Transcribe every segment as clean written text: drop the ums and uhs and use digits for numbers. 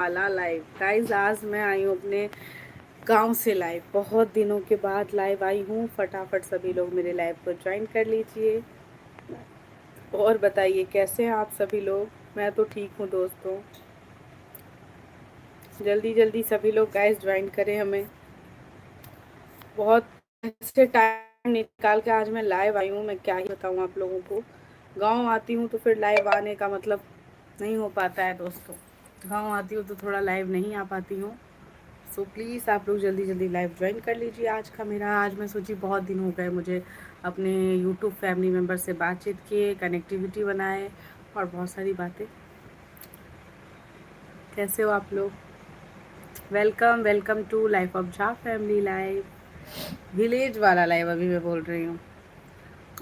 वाला live. Guys आज मैं आई हूँ अपने गांव से लाइव। बहुत दिनों के बाद लाइव आई हूँ। फटाफट सभी लोग मेरे लाइव को ज्वाइन कर लीजिए और बताइए कैसे हैं आप सभी लोग। मैं तो ठीक हूँ दोस्तों। जल्दी जल्दी सभी लोग गाइस ज्वाइन करें हमें। बहुत ऐसे टाइम निकाल के आज मैं लाइव आई हूँ। मैं क्या ही बताऊँ आप लोगों को। गांव आती हूँ तो फिर लाइव आने का मतलब नहीं हो पाता है दोस्तों। गांव आती हूँ तो थोड़ा लाइव नहीं आ पाती हूँ। सो प्लीज़ आप लोग जल्दी जल्दी लाइव ज्वाइन कर लीजिए। आज मैं सोची बहुत दिन हो गए मुझे अपने यूट्यूब फैमिली मेम्बर से बातचीत किए, कनेक्टिविटी बनाए और बहुत सारी बातें। कैसे हो आप लोग। Welcome welcome to life of Jha family live. Village वाला लाइव अभी मैं बोल रही हूँ।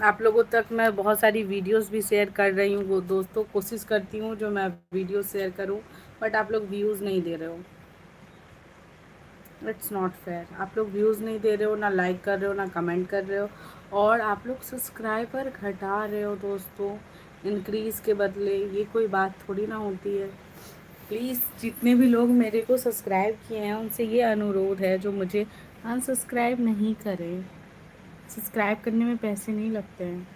आप लोगों तक मैं बहुत सारी वीडियोस भी शेयर कर रही हूँ। वो दोस्तों कोशिश करती हूँ जो मैं वीडियो शेयर करूँ, बट आप लोग व्यूज़ नहीं दे रहे हो। It's not fair. आप लोग व्यूज़ नहीं दे रहे हो, ना लाइक कर रहे हो, ना कमेंट कर रहे हो, और आप लोग सब्सक्राइबर घटा रहे हो दोस्तों इंक्रीज़ के बदले। ये कोई बात थोड़ी ना होती है। प्लीज़ जितने भी लोग मेरे को सब्सक्राइब किए हैं उनसे ये अनुरोध है जो मुझे अनसब्सक्राइब नहीं करें। सब्सक्राइब करने में पैसे नहीं लगते हैं।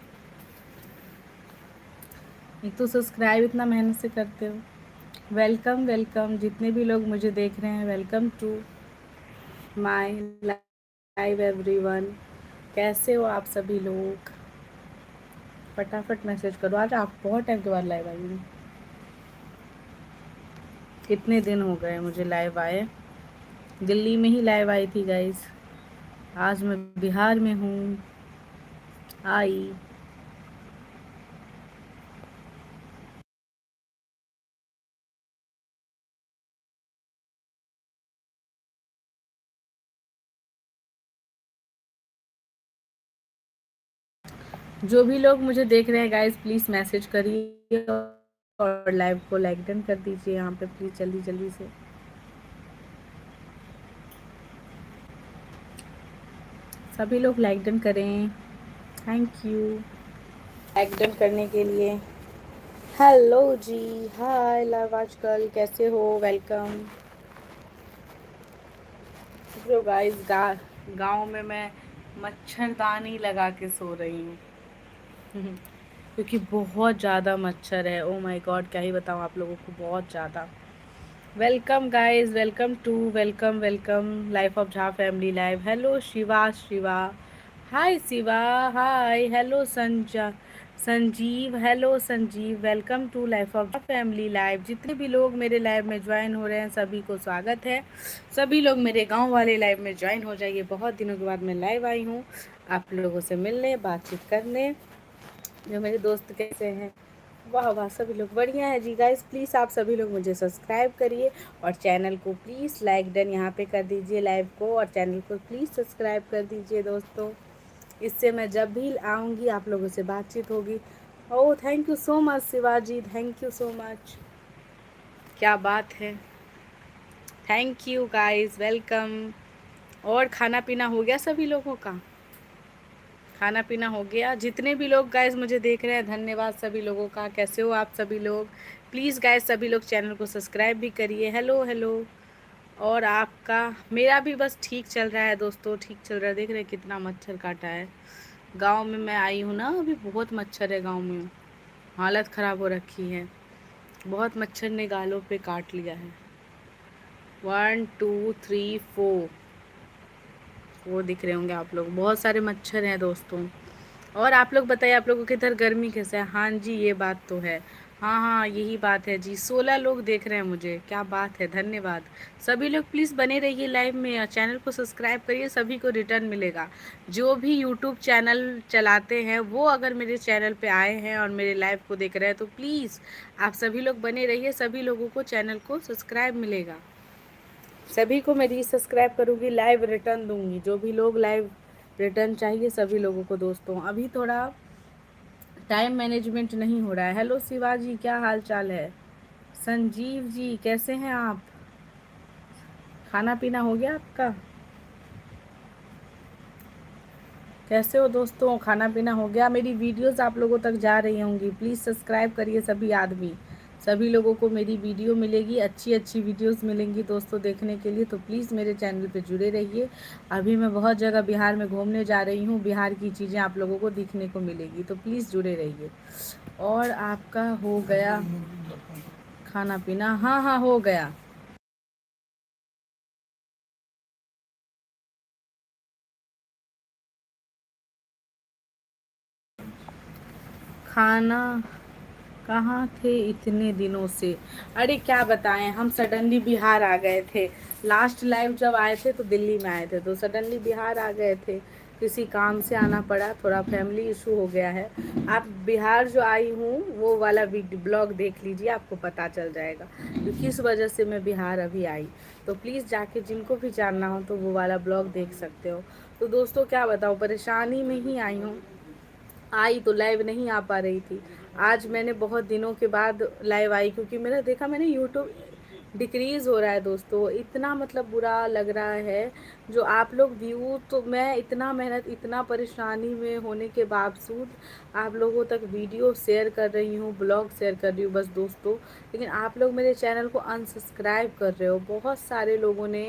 एक तो सब्सक्राइब इतना मेहनत से करते हो। वेलकम वेलकम जितने भी लोग मुझे देख रहे हैं, welcome to my live everyone. कैसे हो आप सभी लोग। फटाफट मैसेज करो। आज आप बहुत टाइम के बाद लाइव आई हूँ। कितने दिन हो गए मुझे लाइव आए। दिल्ली में ही लाइव आई थी गाइस। आज मैं बिहार में हूँ। आई जो भी लोग मुझे देख रहे हैं गाइस प्लीज़ मैसेज करिए और लाइव को लाइक डन कर दीजिए यहाँ पे प्लीज़ जल्दी जल्दी से। सभी लोग लाइक डन करें। थैंक यू लाइक डन करने के लिए। हेलो जी, हाय लव आजकल कैसे हो। वेलकम। जो गाइस गाँव में मैं मच्छरदानी लगा के सो रही हूँ क्योंकि बहुत ज़्यादा मच्छर है। ओ माय गॉड क्या ही बताऊँ आप लोगों को, बहुत ज़्यादा। Welcome guys, welcome to welcome welcome life of Jha family live. Hello Shiva, Shiva hi Shiva, hi hello Sanjeev, hello Sanjeev. Welcome to life of Jha family live. जितने भी लोग मेरे लाइव में ज्वाइन हो रहे हैं सभी को स्वागत है। सभी लोग मेरे गांव वाले लाइव में ज्वाइन हो जाइए। बहुत दिनों के बाद मैं लाइव आई हूँ आप लोगों से मिलने, बातचीत करने। जो मेरे दोस्त कैसे हैं। वाह वाह सभी लोग बढ़िया है जी। गाइस प्लीज़ आप सभी लोग मुझे सब्सक्राइब करिए और चैनल को प्लीज़ लाइक डन यहाँ पे कर दीजिए लाइव को, और चैनल को प्लीज़ सब्सक्राइब कर दीजिए दोस्तों। इससे मैं जब भी आऊँगी आप लोगों से बातचीत होगी। Oh thank you so much Shivaji, thank you so much. क्या बात है। Thank you guys, welcome. और खाना पीना हो गया सभी लोगों का। खाना पीना हो गया। जितने भी लोग गाइस मुझे देख रहे हैं धन्यवाद सभी लोगों का। कैसे हो आप सभी लोग। प्लीज़ गाइस सभी लोग चैनल को सब्सक्राइब भी करिए। Hello hello. और आपका मेरा भी बस ठीक चल रहा है दोस्तों, ठीक चल रहा है। देख रहे हैं कितना मच्छर काटा है। गांव में मैं आई हूँ ना, अभी बहुत मच्छर है गांव में। हालत ख़राब हो रखी है। बहुत मच्छर ने गालों पे काट लिया है। 1 2 3 4 वो दिख रहे होंगे आप लोग। बहुत सारे मच्छर हैं दोस्तों। और आप लोग बताइए आप लोगों के इधर गर्मी कैसे है। हाँ जी ये बात तो है। हाँ हाँ यही बात है जी। 16 लोग देख रहे हैं मुझे, क्या बात है। धन्यवाद सभी लोग। प्लीज़ बने रहिए लाइव में और चैनल को सब्सक्राइब करिए। सभी को रिटर्न मिलेगा। जो भी यूट्यूब चैनल चलाते हैं वो अगर मेरे चैनल पे आए हैं और मेरे लाइव को देख रहे हैं तो प्लीज़ आप सभी लोग बने रहिए। सभी लोगों को चैनल को सब्सक्राइब मिलेगा। सभी को मैं रीसब्सक्राइब करूँगी, लाइव रिटर्न दूँगी। जो भी लोग लाइव रिटर्न चाहिए सभी लोगों को दोस्तों। अभी थोड़ा टाइम मैनेजमेंट नहीं हो रहा है। हेलो शिवाजी, क्या हाल चाल है। संजीव जी कैसे हैं आप। खाना पीना हो गया आपका। कैसे हो दोस्तों, खाना पीना हो गया। मेरी वीडियोस आप लोगों तक जा रही होंगी। प्लीज़ सब्सक्राइब करिए सभी आदमी। सभी लोगों को मेरी वीडियो मिलेगी, अच्छी अच्छी वीडियोस मिलेंगी दोस्तों देखने के लिए, तो प्लीज़ मेरे चैनल पे जुड़े रहिए। अभी मैं बहुत जगह बिहार में घूमने जा रही हूँ, बिहार की चीज़ें आप लोगों को दिखने को मिलेगी, तो प्लीज़ जुड़े रहिए। और आपका हो गया खाना पीना? हाँ हाँ, हो गया। खाना कहाँ थे इतने दिनों से? अरे क्या बताएं, हम सडनली बिहार आ गए थे। लास्ट लाइव जब आए थे तो दिल्ली में आए थे, तो सडनली बिहार आ गए थे, किसी काम से आना पड़ा, थोड़ा फैमिली इशू हो गया है। आप बिहार जो आई हूँ वो वाला वीडियो ब्लॉग देख लीजिए, आपको पता चल जाएगा कि किस वजह से मैं बिहार अभी आई। तो प्लीज़ जाके जिनको भी जानना हो तो वो वाला ब्लॉग देख सकते हो। तो दोस्तों क्या बताऊँ, परेशानी में ही आई हूँ। आई तो लाइव नहीं आ पा रही थी। आज मैंने बहुत दिनों के बाद लाइव आई, क्योंकि मैंने यूट्यूब डिक्रीज़ हो रहा है दोस्तों, इतना मतलब बुरा लग रहा है। जो आप लोग व्यू, तो मैं इतना मेहनत, इतना परेशानी में होने के बावजूद आप लोगों तक वीडियो शेयर कर रही हूँ, ब्लॉग शेयर कर रही हूँ बस दोस्तों, लेकिन आप लोग मेरे चैनल को अनसब्सक्राइब कर रहे हो। बहुत सारे लोगों ने,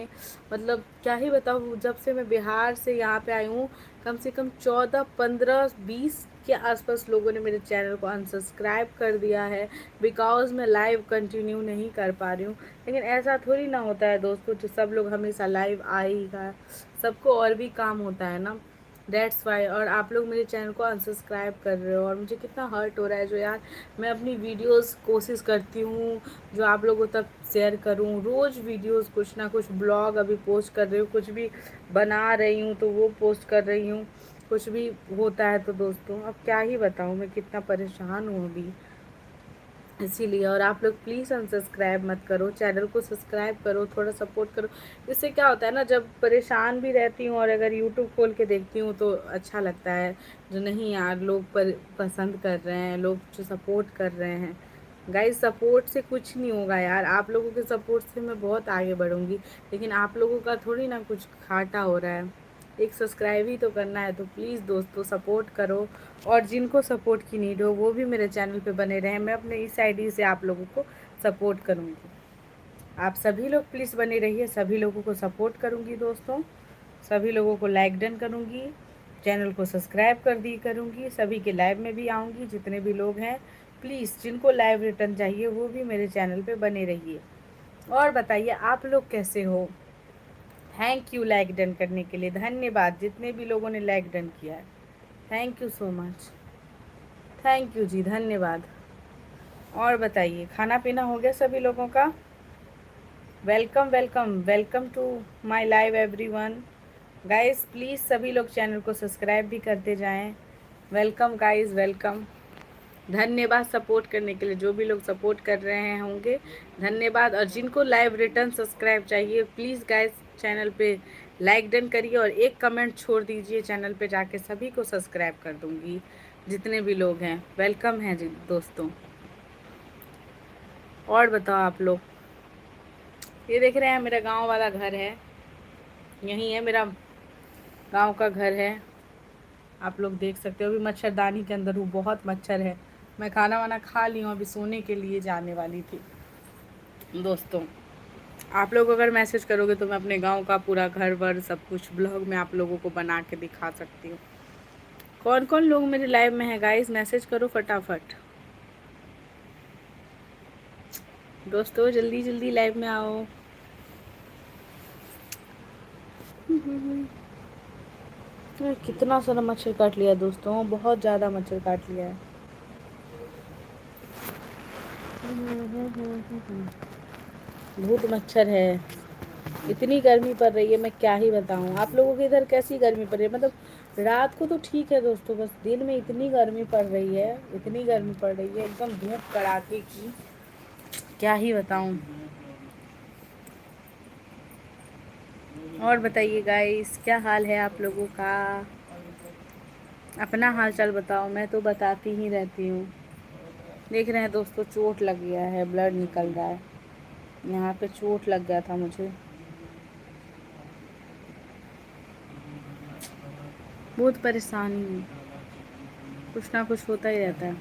मतलब क्या ही बताऊँ, जब से मैं बिहार से यहाँ पे आई हूँ, कम से कम 14 15 20 के आसपास लोगों ने मेरे चैनल को अनसब्सक्राइब कर दिया है, बिकॉज़ मैं लाइव कंटिन्यू नहीं कर पा रही हूँ। लेकिन ऐसा थोड़ी ना होता है दोस्तों, जो सब लोग हमेशा लाइव आएगा, सबको और भी काम होता है ना, दैट्स वाई। और आप लोग मेरे चैनल को अनसब्सक्राइब कर रहे हो, और मुझे कितना हर्ट हो रहा है। जो यार, मैं अपनी वीडियोस कोशिश करती हूँ जो आप लोगों तक शेयर करूँ, रोज़ वीडियोस कुछ ना कुछ, ब्लॉग अभी पोस्ट कर रही हूँ, कुछ भी बना रही हूँ तो वो पोस्ट कर रही हूँ, कुछ भी होता है तो दोस्तों अब क्या ही बताऊँ, मैं कितना परेशान हूँ अभी, इसीलिए। और आप लोग प्लीज़ अनसब्सक्राइब मत करो, चैनल को सब्सक्राइब करो, थोड़ा सपोर्ट करो। इससे क्या होता है ना, जब परेशान भी रहती हूँ और अगर यूट्यूब खोल के देखती हूँ तो अच्छा लगता है, जो नहीं यार लोग पसंद कर रहे हैं, लोग जो सपोर्ट कर रहे हैं। गाइस, सपोर्ट से कुछ नहीं होगा यार, आप लोगों के सपोर्ट से मैं बहुत आगे बढ़ूँगी, लेकिन आप लोगों का थोड़ी ना कुछ घाटा हो रहा है। एक सब्सक्राइब ही तो करना है, तो प्लीज़ दोस्तों सपोर्ट करो। और जिनको सपोर्ट की नीड हो वो भी मेरे चैनल पे बने रहें, मैं अपने इस आईडी से आप लोगों को सपोर्ट करूँगी। आप सभी लोग प्लीज़ बने रहिए, सभी लोगों को सपोर्ट करूँगी दोस्तों, सभी लोगों को लाइक डन करूँगी, चैनल को सब्सक्राइब कर दी करूँगी, सभी के लाइव में भी आऊँगी जितने भी लोग हैं। प्लीज़ जिनको लाइव रिटर्न चाहिए वो भी मेरे चैनल पे बने रहिए। और बताइए आप लोग कैसे हो? थैंक यू लाइक डन करने के लिए, धन्यवाद जितने भी लोगों ने लाइक डन किया है, thank you so much, thank you जी, धन्यवाद। और बताइए खाना पीना हो गया सभी लोगों का? Welcome welcome welcome to my live everyone. Guys please सभी लोग चैनल को सब्सक्राइब भी करते जाएं। Welcome guys, welcome. धन्यवाद सपोर्ट करने के लिए, जो भी लोग सपोर्ट कर रहे हैं होंगे, धन्यवाद। और जिनको लाइव रिटर्न सब्सक्राइब चाहिए प्लीज़ गाइस चैनल पे लाइक डन करिए और एक कमेंट छोड़ दीजिए, चैनल पे जाके सभी को सब्सक्राइब कर दूँगी जितने भी लोग हैं। वेलकम हैं जी दोस्तों। और बताओ आप लोग, ये देख रहे हैं मेरा गांव वाला घर है, यही है मेरा गांव का घर है, आप लोग देख सकते हो। अभी मच्छरदानी के अंदर हूँ, बहुत मच्छर है। मैं खाना वाना खा ली हूँ, अभी सोने के लिए जाने वाली थी दोस्तों। आप लोग अगर मैसेज करोगे तो मैं अपने गांव का पूरा घर वर सब कुछ ब्लॉग में आप लोगों को बना के दिखा सकती हूँ। कौन कौन लोग मेरे लाइव में है गाइस, मैसेज करो फटाफट दोस्तों, जल्दी जल्दी लाइव में आओ। कितना सारा मच्छर काट लिया दोस्तों, बहुत ज़्यादा मच्छर काट लिया है। बहुत मच्छर है, इतनी गर्मी पड़ रही है, मैं क्या ही बताऊं। आप लोगों के इधर कैसी गर्मी पड़ रही है? मतलब रात को तो ठीक है दोस्तों, बस दिन में इतनी गर्मी पड़ रही है, इतनी गर्मी पड़ रही है, एकदम धूप कड़ाके की, क्या ही बताऊं। और बताइए गाइस, क्या हाल है आप लोगों का? अपना हाल चाल बताओ, मैं तो बताती ही रहती हूँ। देख रहे हैं दोस्तों, चोट लग गया है, ब्लड निकल रहा है, यहाँ पे चोट लग गया था मुझे, बहुत परेशानी हूँ, कुछ ना कुछ होता ही रहता है।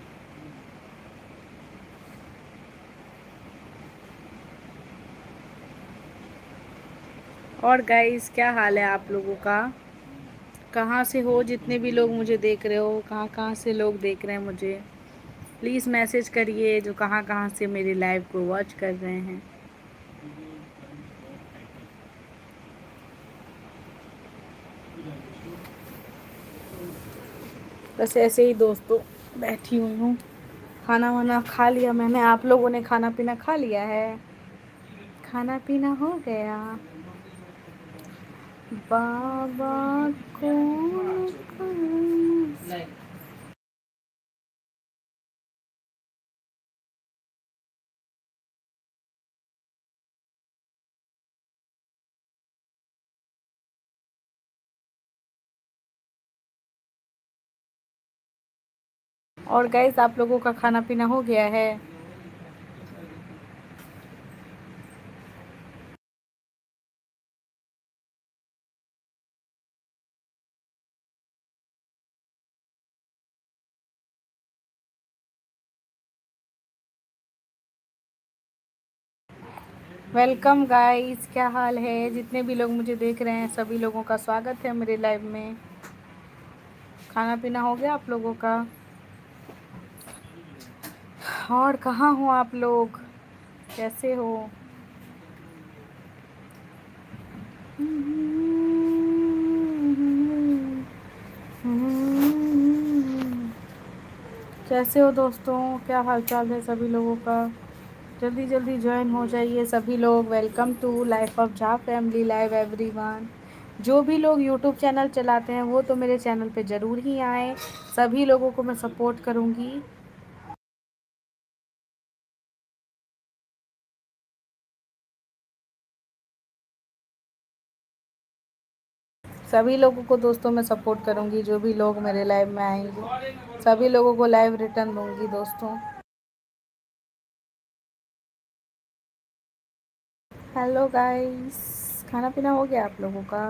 और गाइस क्या हाल है आप लोगों का? कहाँ से हो जितने भी लोग मुझे देख रहे हो, कहाँ कहाँ से लोग देख रहे हैं मुझे? प्लीज़ मैसेज करिए जो कहाँ कहाँ से मेरी लाइव को वॉच कर रहे हैं। बस ऐसे ही दोस्तों बैठी हुई हूँ। खाना वाना खा लिया मैंने। आप लोगों ने खाना पीना खा लिया है? खाना पीना हो गया? बाबा कौन कौन। और गाइस आप लोगों का खाना पीना हो गया है? वेलकम गाइस, क्या हाल है? जितने भी लोग मुझे देख रहे हैं सभी लोगों का स्वागत है मेरे लाइव में। खाना पीना हो गया आप लोगों का? और कहाँ हो आप लोग? कैसे हो? कैसे हो दोस्तों? क्या हाल चाल है सभी लोगों का? जल्दी जल्दी ज्वाइन हो जाइए सभी लोग। Welcome to life of Jha family live everyone. जो भी लोग यूट्यूब चैनल चलाते हैं वो तो मेरे चैनल पे ज़रूर ही आए। सभी लोगों को मैं सपोर्ट करूँगी। सभी लोगों को दोस्तों मैं सपोर्ट करूँगी। जो भी लोग मेरे लाइव में आएंगे सभी लोगों को लाइव रिटर्न दूँगी दोस्तों। हेलो गाइस, खाना पीना हो गया आप लोगों का?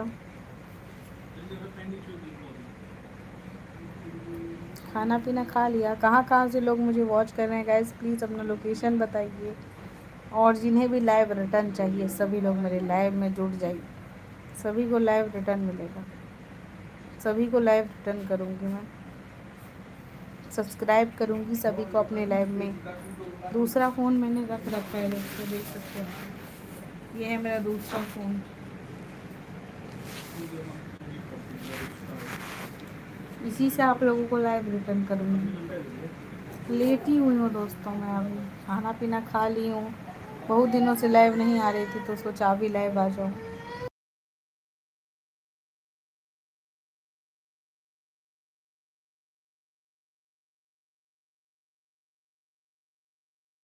खाना पीना खा लिया? कहाँ कहाँ से लोग मुझे वॉच कर रहे हैं गाइस, प्लीज़ अपना लोकेशन बताइए। और जिन्हें भी लाइव रिटर्न चाहिए सभी लोग मेरे लाइव में जुड़ जाइए। सभी को लाइव रिटर्न मिलेगा। सभी को लाइव रिटर्न करूँगी मैं। सब्सक्राइब करूँगी सभी को अपने लाइव में। दूसरा फ़ोन मैंने रख रखा है दोस्तों, देख सकते हैं। ये है मेरा दूसरा फ़ोन। इसी से आप लोगों को लाइव रिटर्न करूँगी। लेटी हुई हूँ दोस्तों मैं अभी। खाना पीना खा ली हूँ। बहुत दिनों से लाइव नहीं आ रही थी तो सोचा अभी लाइव आ जाऊँ।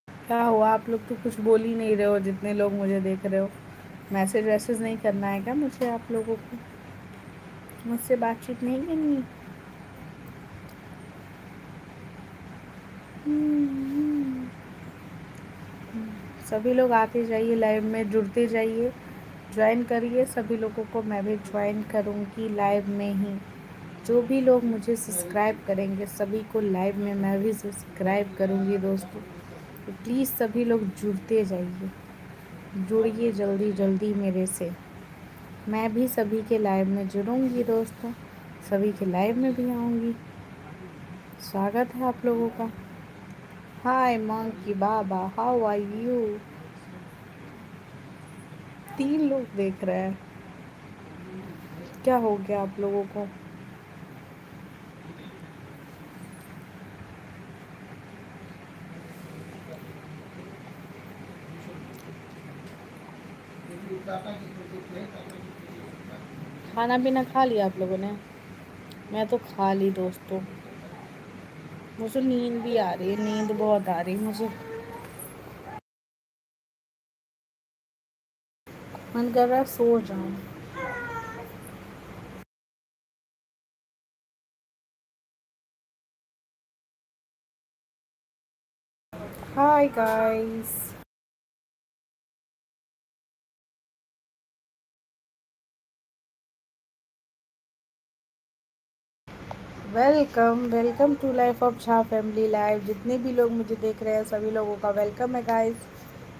क्या हुआ? आप लोग तो कुछ बोल ही नहीं रहे हो जितने लोग मुझे देख रहे हो। मैसेज वैसेज नहीं करना है क्या मुझे आप लोगों को? मुझसे बातचीत नहीं करनी? सभी लोग आते जाइए, लाइव में जुड़ते जाइए, ज्वाइन करिए सभी लोगों को। मैं भी ज्वाइन करूँगी लाइव में ही। जो भी लोग मुझे सब्सक्राइब करेंगे सभी को लाइव में मैं भी सब्सक्राइब करूँगी दोस्तों। तो प्लीज़ सभी लोग जुड़ते जाइए, जुड़िए जल्दी जल्दी मेरे से। मैं भी सभी के लाइव में जुड़ूंगी दोस्तों, सभी के लाइव में भी आऊँगी। स्वागत है आप लोगों का। हाय मंकी बाबा, हाउ आर यू? 3 लोग देख रहे हैं। क्या हो गया आप लोगों को? खाना पीना खा लिया आप लोगों ने? मैं तो खा ली दोस्तों। मुझे नींद भी आ रही है, नींद बहुत आ रही है मुझे। मन कर रहा है सो जाऊं। Hi guys, welcome welcome to life of Jha family live. जितने भी लोग मुझे देख रहे हैं सभी लोगों का वेलकम है गाइस।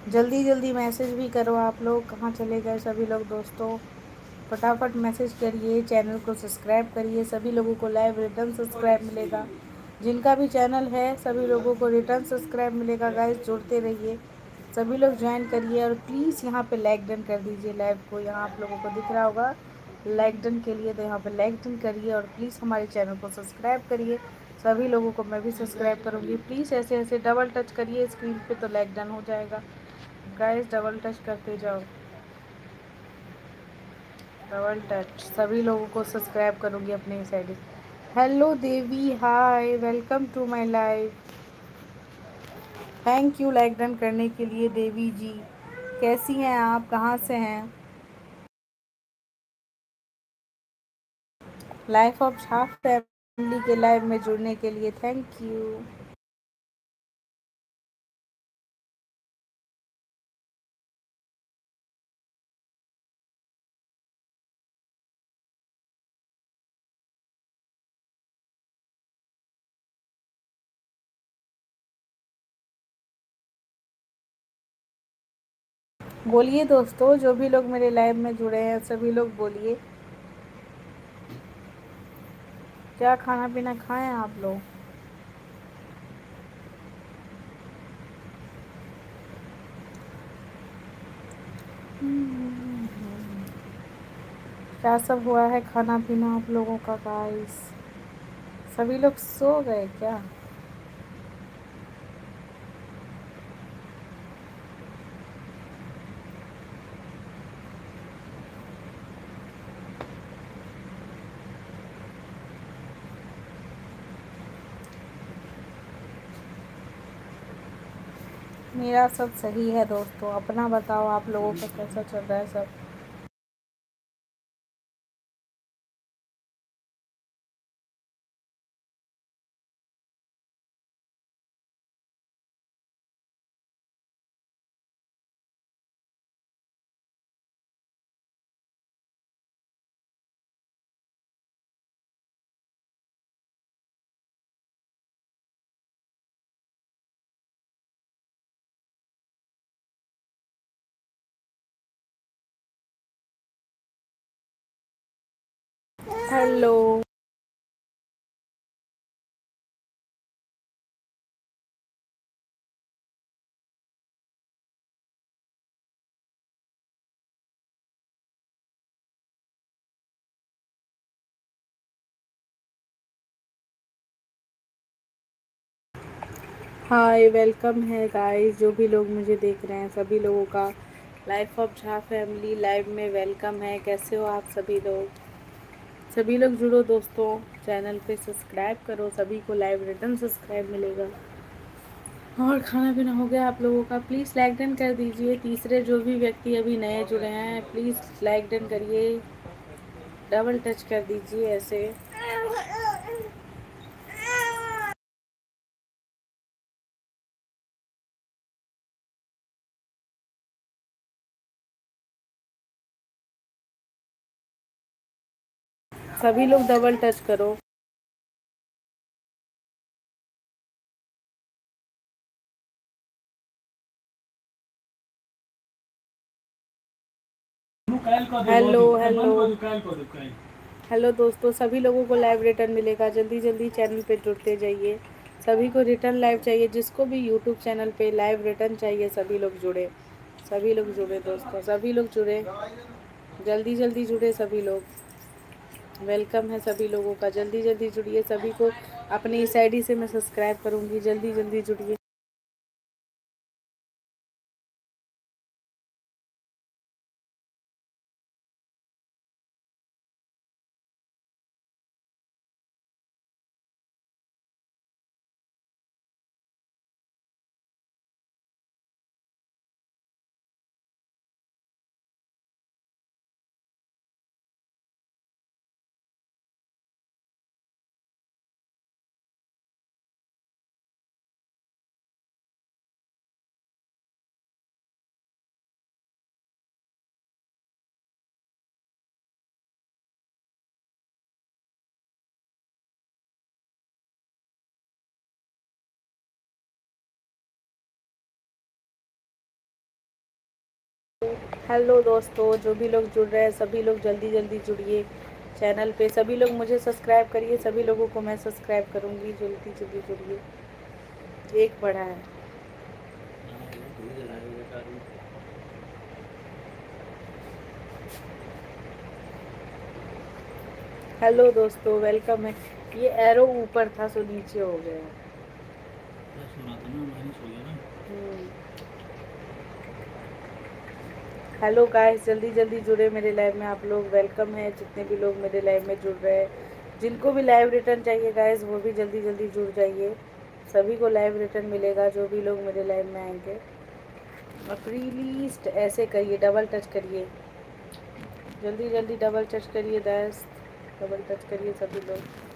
जल्दी जल्दी मैसेज भी करो आप लोग। कहाँ चले गए सभी लोग दोस्तों? फटाफट मैसेज करिए, चैनल को सब्सक्राइब करिए। सभी लोगों को लाइव रिटर्न सब्सक्राइब मिलेगा। जिनका भी चैनल है सभी लोगों को रिटर्न सब्सक्राइब मिलेगा। गाइस जुड़ते रहिए, सभी लोग ज्वाइन करिए और प्लीज़ यहाँ पे लाइक डन कर दीजिए लाइव को। यहाँ आप लोगों को दिख रहा होगा लाइक डन के लिए, तो यहाँ पे लाइक डन करिए और प्लीज़ हमारे चैनल को सब्सक्राइब करिए। सभी लोगों को मैं भी सब्सक्राइब करूँगी। प्लीज़ ऐसे ऐसे डबल टच करिए स्क्रीन पे तो लाइक डन हो जाएगा। गाइस डबल टच करते जाओ, डबल टच। सभी लोगों को सब्सक्राइब करूँगी अपने side. Hello Devi, hi, welcome to my live. Thank you like done करने के लिए देवी जी। कैसी हैं आप, कहाँ से हैं? लाइफ ऑफ शाह फैमिली के लाइव में जुड़ने के लिए थैंक यू। बोलिए दोस्तों, जो भी लोग मेरे लाइव में जुड़े हैं सभी लोग बोलिए, क्या खाना पीना खाएं आप लोग? क्या सब हुआ है खाना पीना आप लोगों का गाइस? सभी लोग सो गए क्या? मेरा सब सही है दोस्तों, अपना बताओ आप लोगों का कैसा चल रहा है सब? हेलो। हाय, वेलकम है गाइस, जो भी लोग मुझे देख रहे हैं सभी लोगों का life of Jha family live में वेलकम है। कैसे हो आप सभी लोग? सभी लोग जुड़ो दोस्तों, चैनल पे सब्सक्राइब करो, सभी को लाइव रिटर्न सब्सक्राइब मिलेगा। और खाना पीना हो गया आप लोगों का? प्लीज़ लाइक डन कर दीजिए। तीसरे जो भी व्यक्ति अभी नए जुड़े हैं प्लीज़ लाइक डन करिए, डबल टच कर दीजिए ऐसे। सभी लोग डबल टच करो। हेलो हेलो हेलो दोस्तों, सभी लोगों को लाइव रिटर्न मिलेगा। जल्दी जल्दी चैनल पे जुड़ते जाइए। सभी को रिटर्न लाइव चाहिए, जिसको भी यूट्यूब चैनल पे लाइव रिटर्न चाहिए सभी लोग जुड़े। सभी लोग जुड़े दोस्तों, सभी लोग जुड़े, जल्दी जल्दी जुड़े सभी लोग। वेलकम है सभी लोगों का, जल्दी जल्दी जुड़िए। सभी को अपनी इस आईडी से मैं सब्सक्राइब करूँगी, जल्दी जल्दी जुड़िए। हेलो दोस्तों, जो भी लोग जुड़ रहे हैं सभी लोग जल्दी जल्दी जुड़िए चैनल पे। सभी लोग मुझे सब्सक्राइब करिए, सभी लोगों को मैं सब्सक्राइब करूँगी। जल्दी जल्दी जुड़िए, एक बढ़ा है। हेलो दोस्तों, वेलकम है। ये एरो ऊपर था सो नीचे हो गया। हेलो गाइस, जल्दी जल्दी जुड़े मेरे लाइव में आप लोग। वेलकम है जितने भी लोग मेरे लाइव में जुड़ रहे हैं। जिनको भी लाइव रिटर्न चाहिए गाइस वो भी जल्दी जल्दी जुड़ जाइए। सभी को लाइव रिटर्न मिलेगा जो भी लोग मेरे लाइव में आएंगे। और प्लीज़ ऐसे करिए, डबल टच करिए, जल्दी जल्दी डबल टच करिए दोस्त, डबल टच करिए सभी लोग।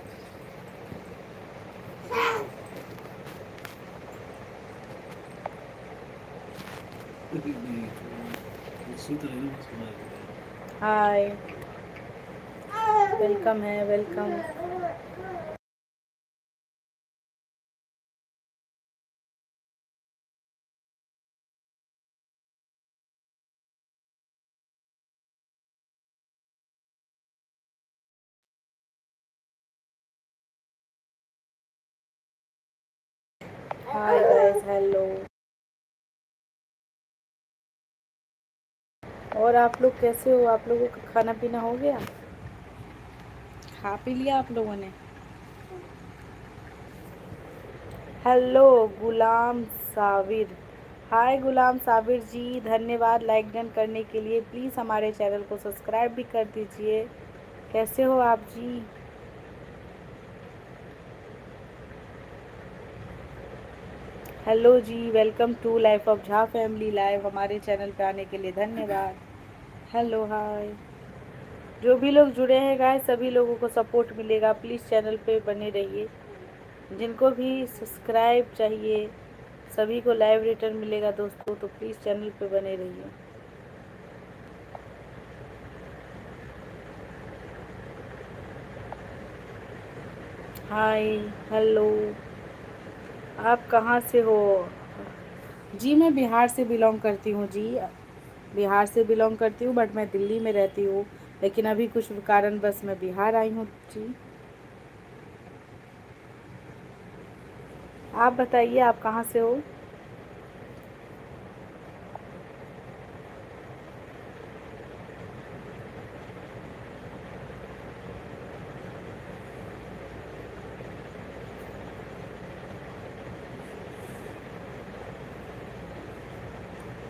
हाय, वेलकम है, वेलकम। Hi guys, hello. और आप लोग कैसे हो? आप लोगों का खाना पीना हो गया? खा पी लिया आप लोगों ने? हेलो गुलाम साबिर। हाय गुलाम साबिर जी, धन्यवाद लाइक डन करने के लिए। प्लीज़ हमारे चैनल को सब्सक्राइब भी कर दीजिए। कैसे हो आप जी? हेलो जी, welcome to life of Jha family live. हमारे चैनल पे आने के लिए धन्यवाद। Hello hi. जो भी लोग जुड़े हैं गाइस सभी लोगों को सपोर्ट मिलेगा। प्लीज़ चैनल पे बने रहिए। जिनको भी सब्सक्राइब चाहिए सभी को लाइव रिटर्न मिलेगा दोस्तों, तो प्लीज़ चैनल पे बने रहिए। हाय, हेलो। आप कहाँ से हो? जी मैं बिहार से बिलोंग करती हूँ जी। बिहार से बिलोंग करती हूँ बट मैं दिल्ली में रहती हूँ। लेकिन अभी कुछ कारण बस मैं बिहार आई हूँ जी। आप बताइए आप कहाँ से हो?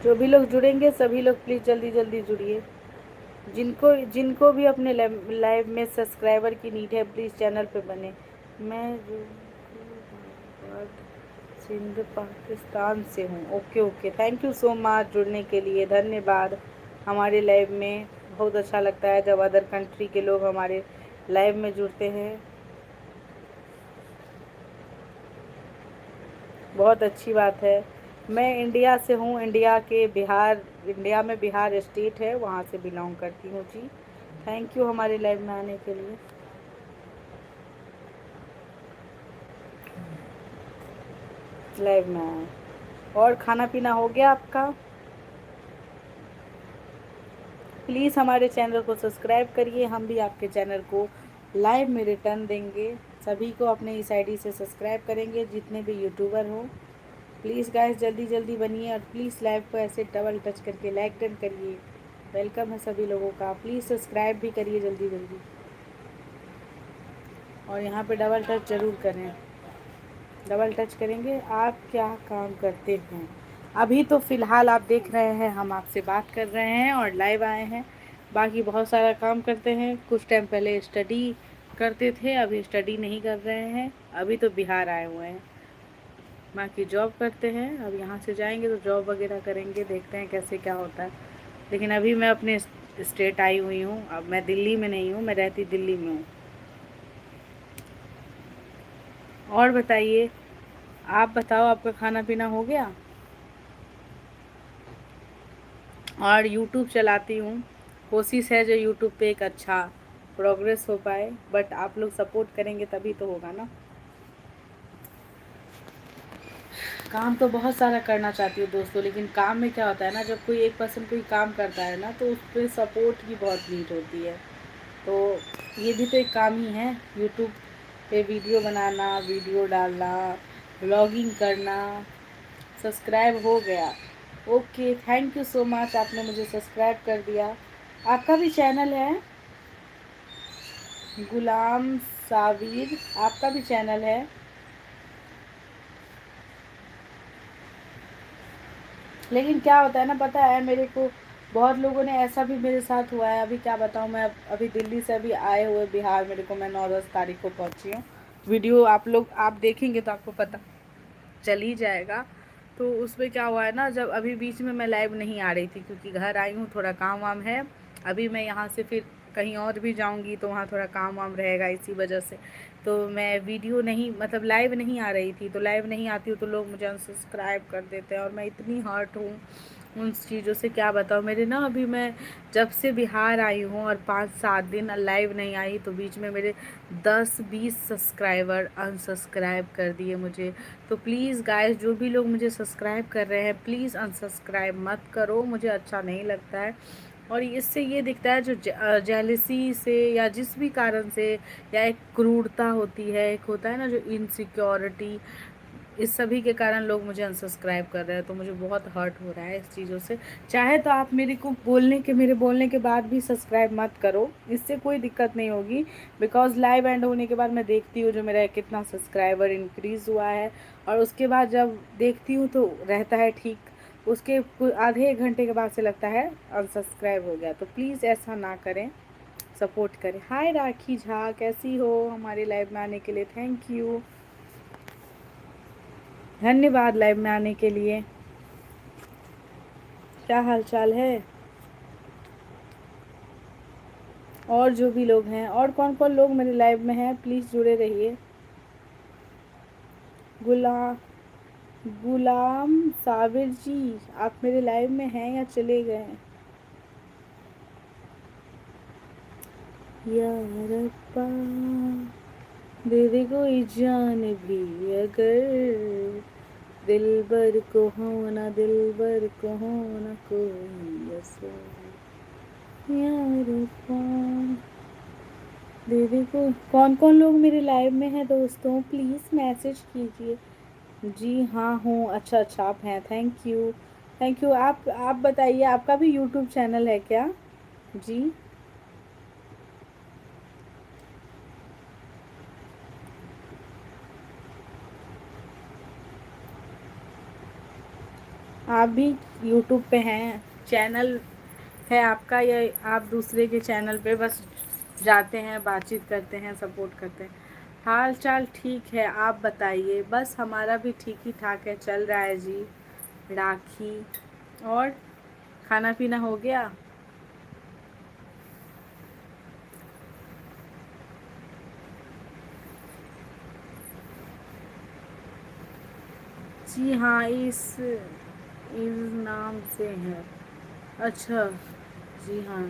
जो भी लोग जुड़ेंगे सभी लोग प्लीज़ जल्दी जल्दी जुड़िए। जिनको जिनको भी अपने लाइव में सब्सक्राइबर की नीड है प्लीज़ चैनल पे बने। मैं सिंध पाकिस्तान से हूँ। Okay okay, thank you so much जुड़ने के लिए, धन्यवाद। हमारे लाइव में बहुत अच्छा लगता है जब अदर कंट्री के लोग हमारे लाइव में जुड़ते हैं। बहुत अच्छी बात है। मैं इंडिया से हूँ, इंडिया के बिहार, इंडिया में बिहार स्टेट है वहाँ से बिलोंग करती हूँ जी। थैंक यू हमारे लाइव में आने के लिए। लाइव में आए। और खाना पीना हो गया आपका? प्लीज़ हमारे चैनल को सब्सक्राइब करिए, हम भी आपके चैनल को लाइव में रिटर्न देंगे। सभी को अपने इस आईडी से सब्सक्राइब करेंगे जितने भी यूट्यूबर हो। प्लीज़ गाइस जल्दी जल्दी बनिए और प्लीज़ लाइव को ऐसे डबल टच करके लाइक डन करिए। वेलकम है सभी लोगों का। प्लीज़ सब्सक्राइब भी करिए जल्दी जल्दी और यहाँ पे डबल टच ज़रूर करें। डबल टच करेंगे। आप क्या काम करते हैं? अभी तो फ़िलहाल आप देख रहे हैं हम आपसे बात कर रहे हैं और लाइव आए हैं। बाकी बहुत सारा काम करते हैं। कुछ टाइम पहले स्टडी करते थे, अभी स्टडी नहीं कर रहे हैं, अभी तो बिहार आए हुए हैं। बाकी जॉब करते हैं, अब यहाँ से जाएंगे तो जॉब वगैरह करेंगे, देखते हैं कैसे क्या होता है। लेकिन अभी मैं अपने स्टेट आई हुई हूँ। अब मैं दिल्ली में नहीं हूँ, मैं रहती दिल्ली में हूँ। और बताइए, आप बताओ आपका खाना पीना हो गया? और यूट्यूब चलाती हूँ। कोशिश है जो यूट्यूब पे एक अच्छा प्रोग्रेस हो पाए, बट आप लोग सपोर्ट करेंगे तभी तो होगा ना। काम तो बहुत सारा करना चाहती हूँ दोस्तों, लेकिन काम में क्या होता है ना, जब कोई एक पर्सन कोई काम करता है ना तो उस पर सपोर्ट की बहुत नीड होती है। तो ये भी तो एक काम ही है, यूट्यूब पे वीडियो बनाना, वीडियो डालना, व्लॉगिंग करना। सब्सक्राइब हो गया, okay, thank you so much, आपने मुझे सब्सक्राइब कर दिया। आपका भी चैनल है गुलाम साबिर, आपका भी चैनल है। लेकिन क्या होता है ना, पता है मेरे को, बहुत लोगों ने ऐसा भी मेरे साथ हुआ है। अभी क्या बताऊँ मैं, अभी दिल्ली से अभी आए हुए बिहार मेरे को, मैं 9-10 तारीख को पहुँची हूँ। वीडियो आप देखेंगे तो आपको पता चल ही जाएगा। तो उसमें क्या हुआ है ना, जब अभी बीच में मैं लाइव नहीं आ रही थी क्योंकि घर आई हूँ, थोड़ा काम वाम है। अभी मैं यहाँ से फिर कहीं और भी जाऊँगी तो वहाँ थोड़ा काम वाम रहेगा, इसी वजह से तो मैं वीडियो नहीं, मतलब लाइव नहीं आ रही थी। तो लाइव नहीं आती हूँ तो लोग मुझे अनसब्सक्राइब कर देते हैं और मैं इतनी हर्ट हूँ उन चीज़ों से, क्या बताऊँ। मेरे ना अभी मैं जब से बिहार आई हूँ और 5-7 दिन लाइव नहीं आई, तो बीच में मेरे 10-20 सब्सक्राइबर अनसब्सक्राइब कर दिए मुझे। तो प्लीज़ गाइस, जो भी लोग मुझे सब्सक्राइब कर रहे हैं, प्लीज़ अनसब्सक्राइब मत करो, मुझे अच्छा नहीं लगता है। और इससे ये दिखता है जो जेलसी से या जिस भी कारण से, या एक क्रूरता होती है, एक होता है ना जो इनसिक्योरिटी, इस सभी के कारण लोग मुझे अनसब्सक्राइब कर रहे हैं। तो मुझे बहुत हर्ट हो रहा है इस चीज़ों से। चाहे तो आप मेरे बोलने के बाद भी सब्सक्राइब मत करो, इससे कोई दिक्कत नहीं होगी। बिकॉज़ लाइव एंड होने के बाद मैं देखती हूँ जो मेरा कितना सब्सक्राइबर इंक्रीज़ हुआ है, और उसके बाद जब देखती हूँ तो रहता है ठीक। उसके आधे एक घंटे के बाद से लगता है अनसब्सक्राइब हो गया। तो प्लीज़ ऐसा ना करें, सपोर्ट करें। हाय राखी झा, कैसी हो? हमारे लाइव में आने के लिए थैंक यू, धन्यवाद लाइव में आने के लिए। क्या हाल चाल है? और जो भी लोग हैं, और कौन कौन लोग मेरे लाइव में हैं, प्लीज़ जुड़े रहिए। गुला गुलाम साबिर जी, आप मेरे लाइव में हैं या चले गए हैं? या रब्बा, दे दे कोई जान भी अगर, दिलबर को होना, दिलबर को होना कोई असर। या रब्बा, दीदी को, कौन कौन लोग मेरे लाइव में हैं दोस्तों, प्लीज़ मैसेज कीजिए। जी हाँ हूँ, अच्छा अच्छा, आप हैं, थैंक यू, थैंक यू। आप बताइए, आपका भी यूट्यूब चैनल है क्या? जी, आप भी यूट्यूब पे हैं, चैनल है आपका, या आप दूसरे के चैनल पे बस जाते हैं, बातचीत करते हैं, सपोर्ट करते हैं? हाल चाल ठीक है, आप बताइए। बस हमारा भी ठीक ही ठाक है, चल रहा है जी। राखी, और खाना पीना हो गया? जी हाँ, इस नाम से है। अच्छा, जी हाँ,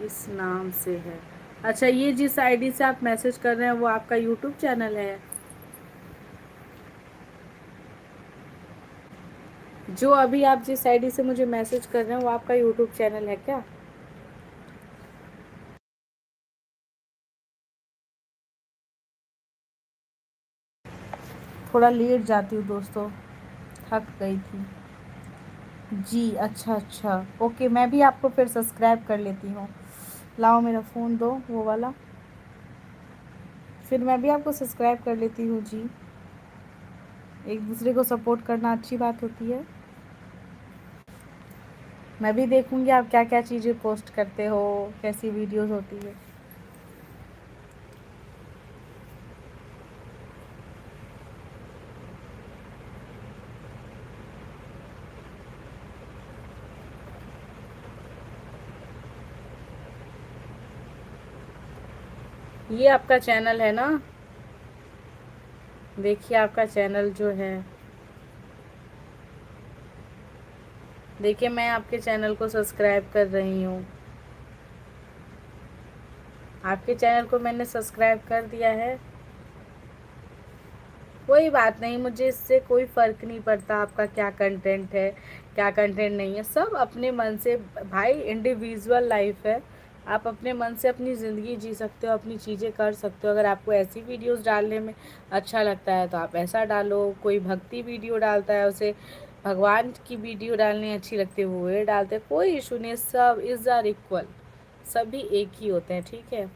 इस नाम से है। अच्छा, ये जिस आईडी से आप मैसेज कर रहे हैं वो आपका यूट्यूब चैनल है? जो अभी आप जिस आईडी से मुझे मैसेज कर रहे हैं वो आपका यूट्यूब चैनल है क्या? थोड़ा लेट जाती हूँ दोस्तों, थक गई थी। जी, अच्छा अच्छा, ओके, मैं भी आपको फिर सब्सक्राइब कर लेती हूँ। लाओ मेरा फ़ोन दो, वो वाला, फिर मैं भी आपको सब्सक्राइब कर लेती हूँ जी। एक दूसरे को सपोर्ट करना अच्छी बात होती है। मैं भी देखूंगी आप क्या क्या चीज़ें पोस्ट करते हो, कैसी वीडियोस होती है। ये आपका चैनल है ना? देखिए आपका चैनल जो है, देखिए मैं आपके चैनल को सब्सक्राइब कर रही हूँ। आपके चैनल को मैंने सब्सक्राइब कर दिया है। कोई बात नहीं, मुझे इससे कोई फ़र्क नहीं पड़ता आपका क्या कंटेंट है, क्या कंटेंट नहीं है। सब अपने मन से, भाई इंडिविजुअल लाइफ है। आप अपने मन से अपनी ज़िंदगी जी सकते हो, अपनी चीज़ें कर सकते हो। अगर आपको ऐसी वीडियोस डालने में अच्छा लगता है तो आप ऐसा डालो। कोई भक्ति वीडियो डालता है, उसे भगवान की वीडियो डालनी अच्छी लगती है, वो ये डालते हैं, कोई इशू नहीं। सब इज़ आर इक्वल, सभी एक ही होते हैं, ठीक है।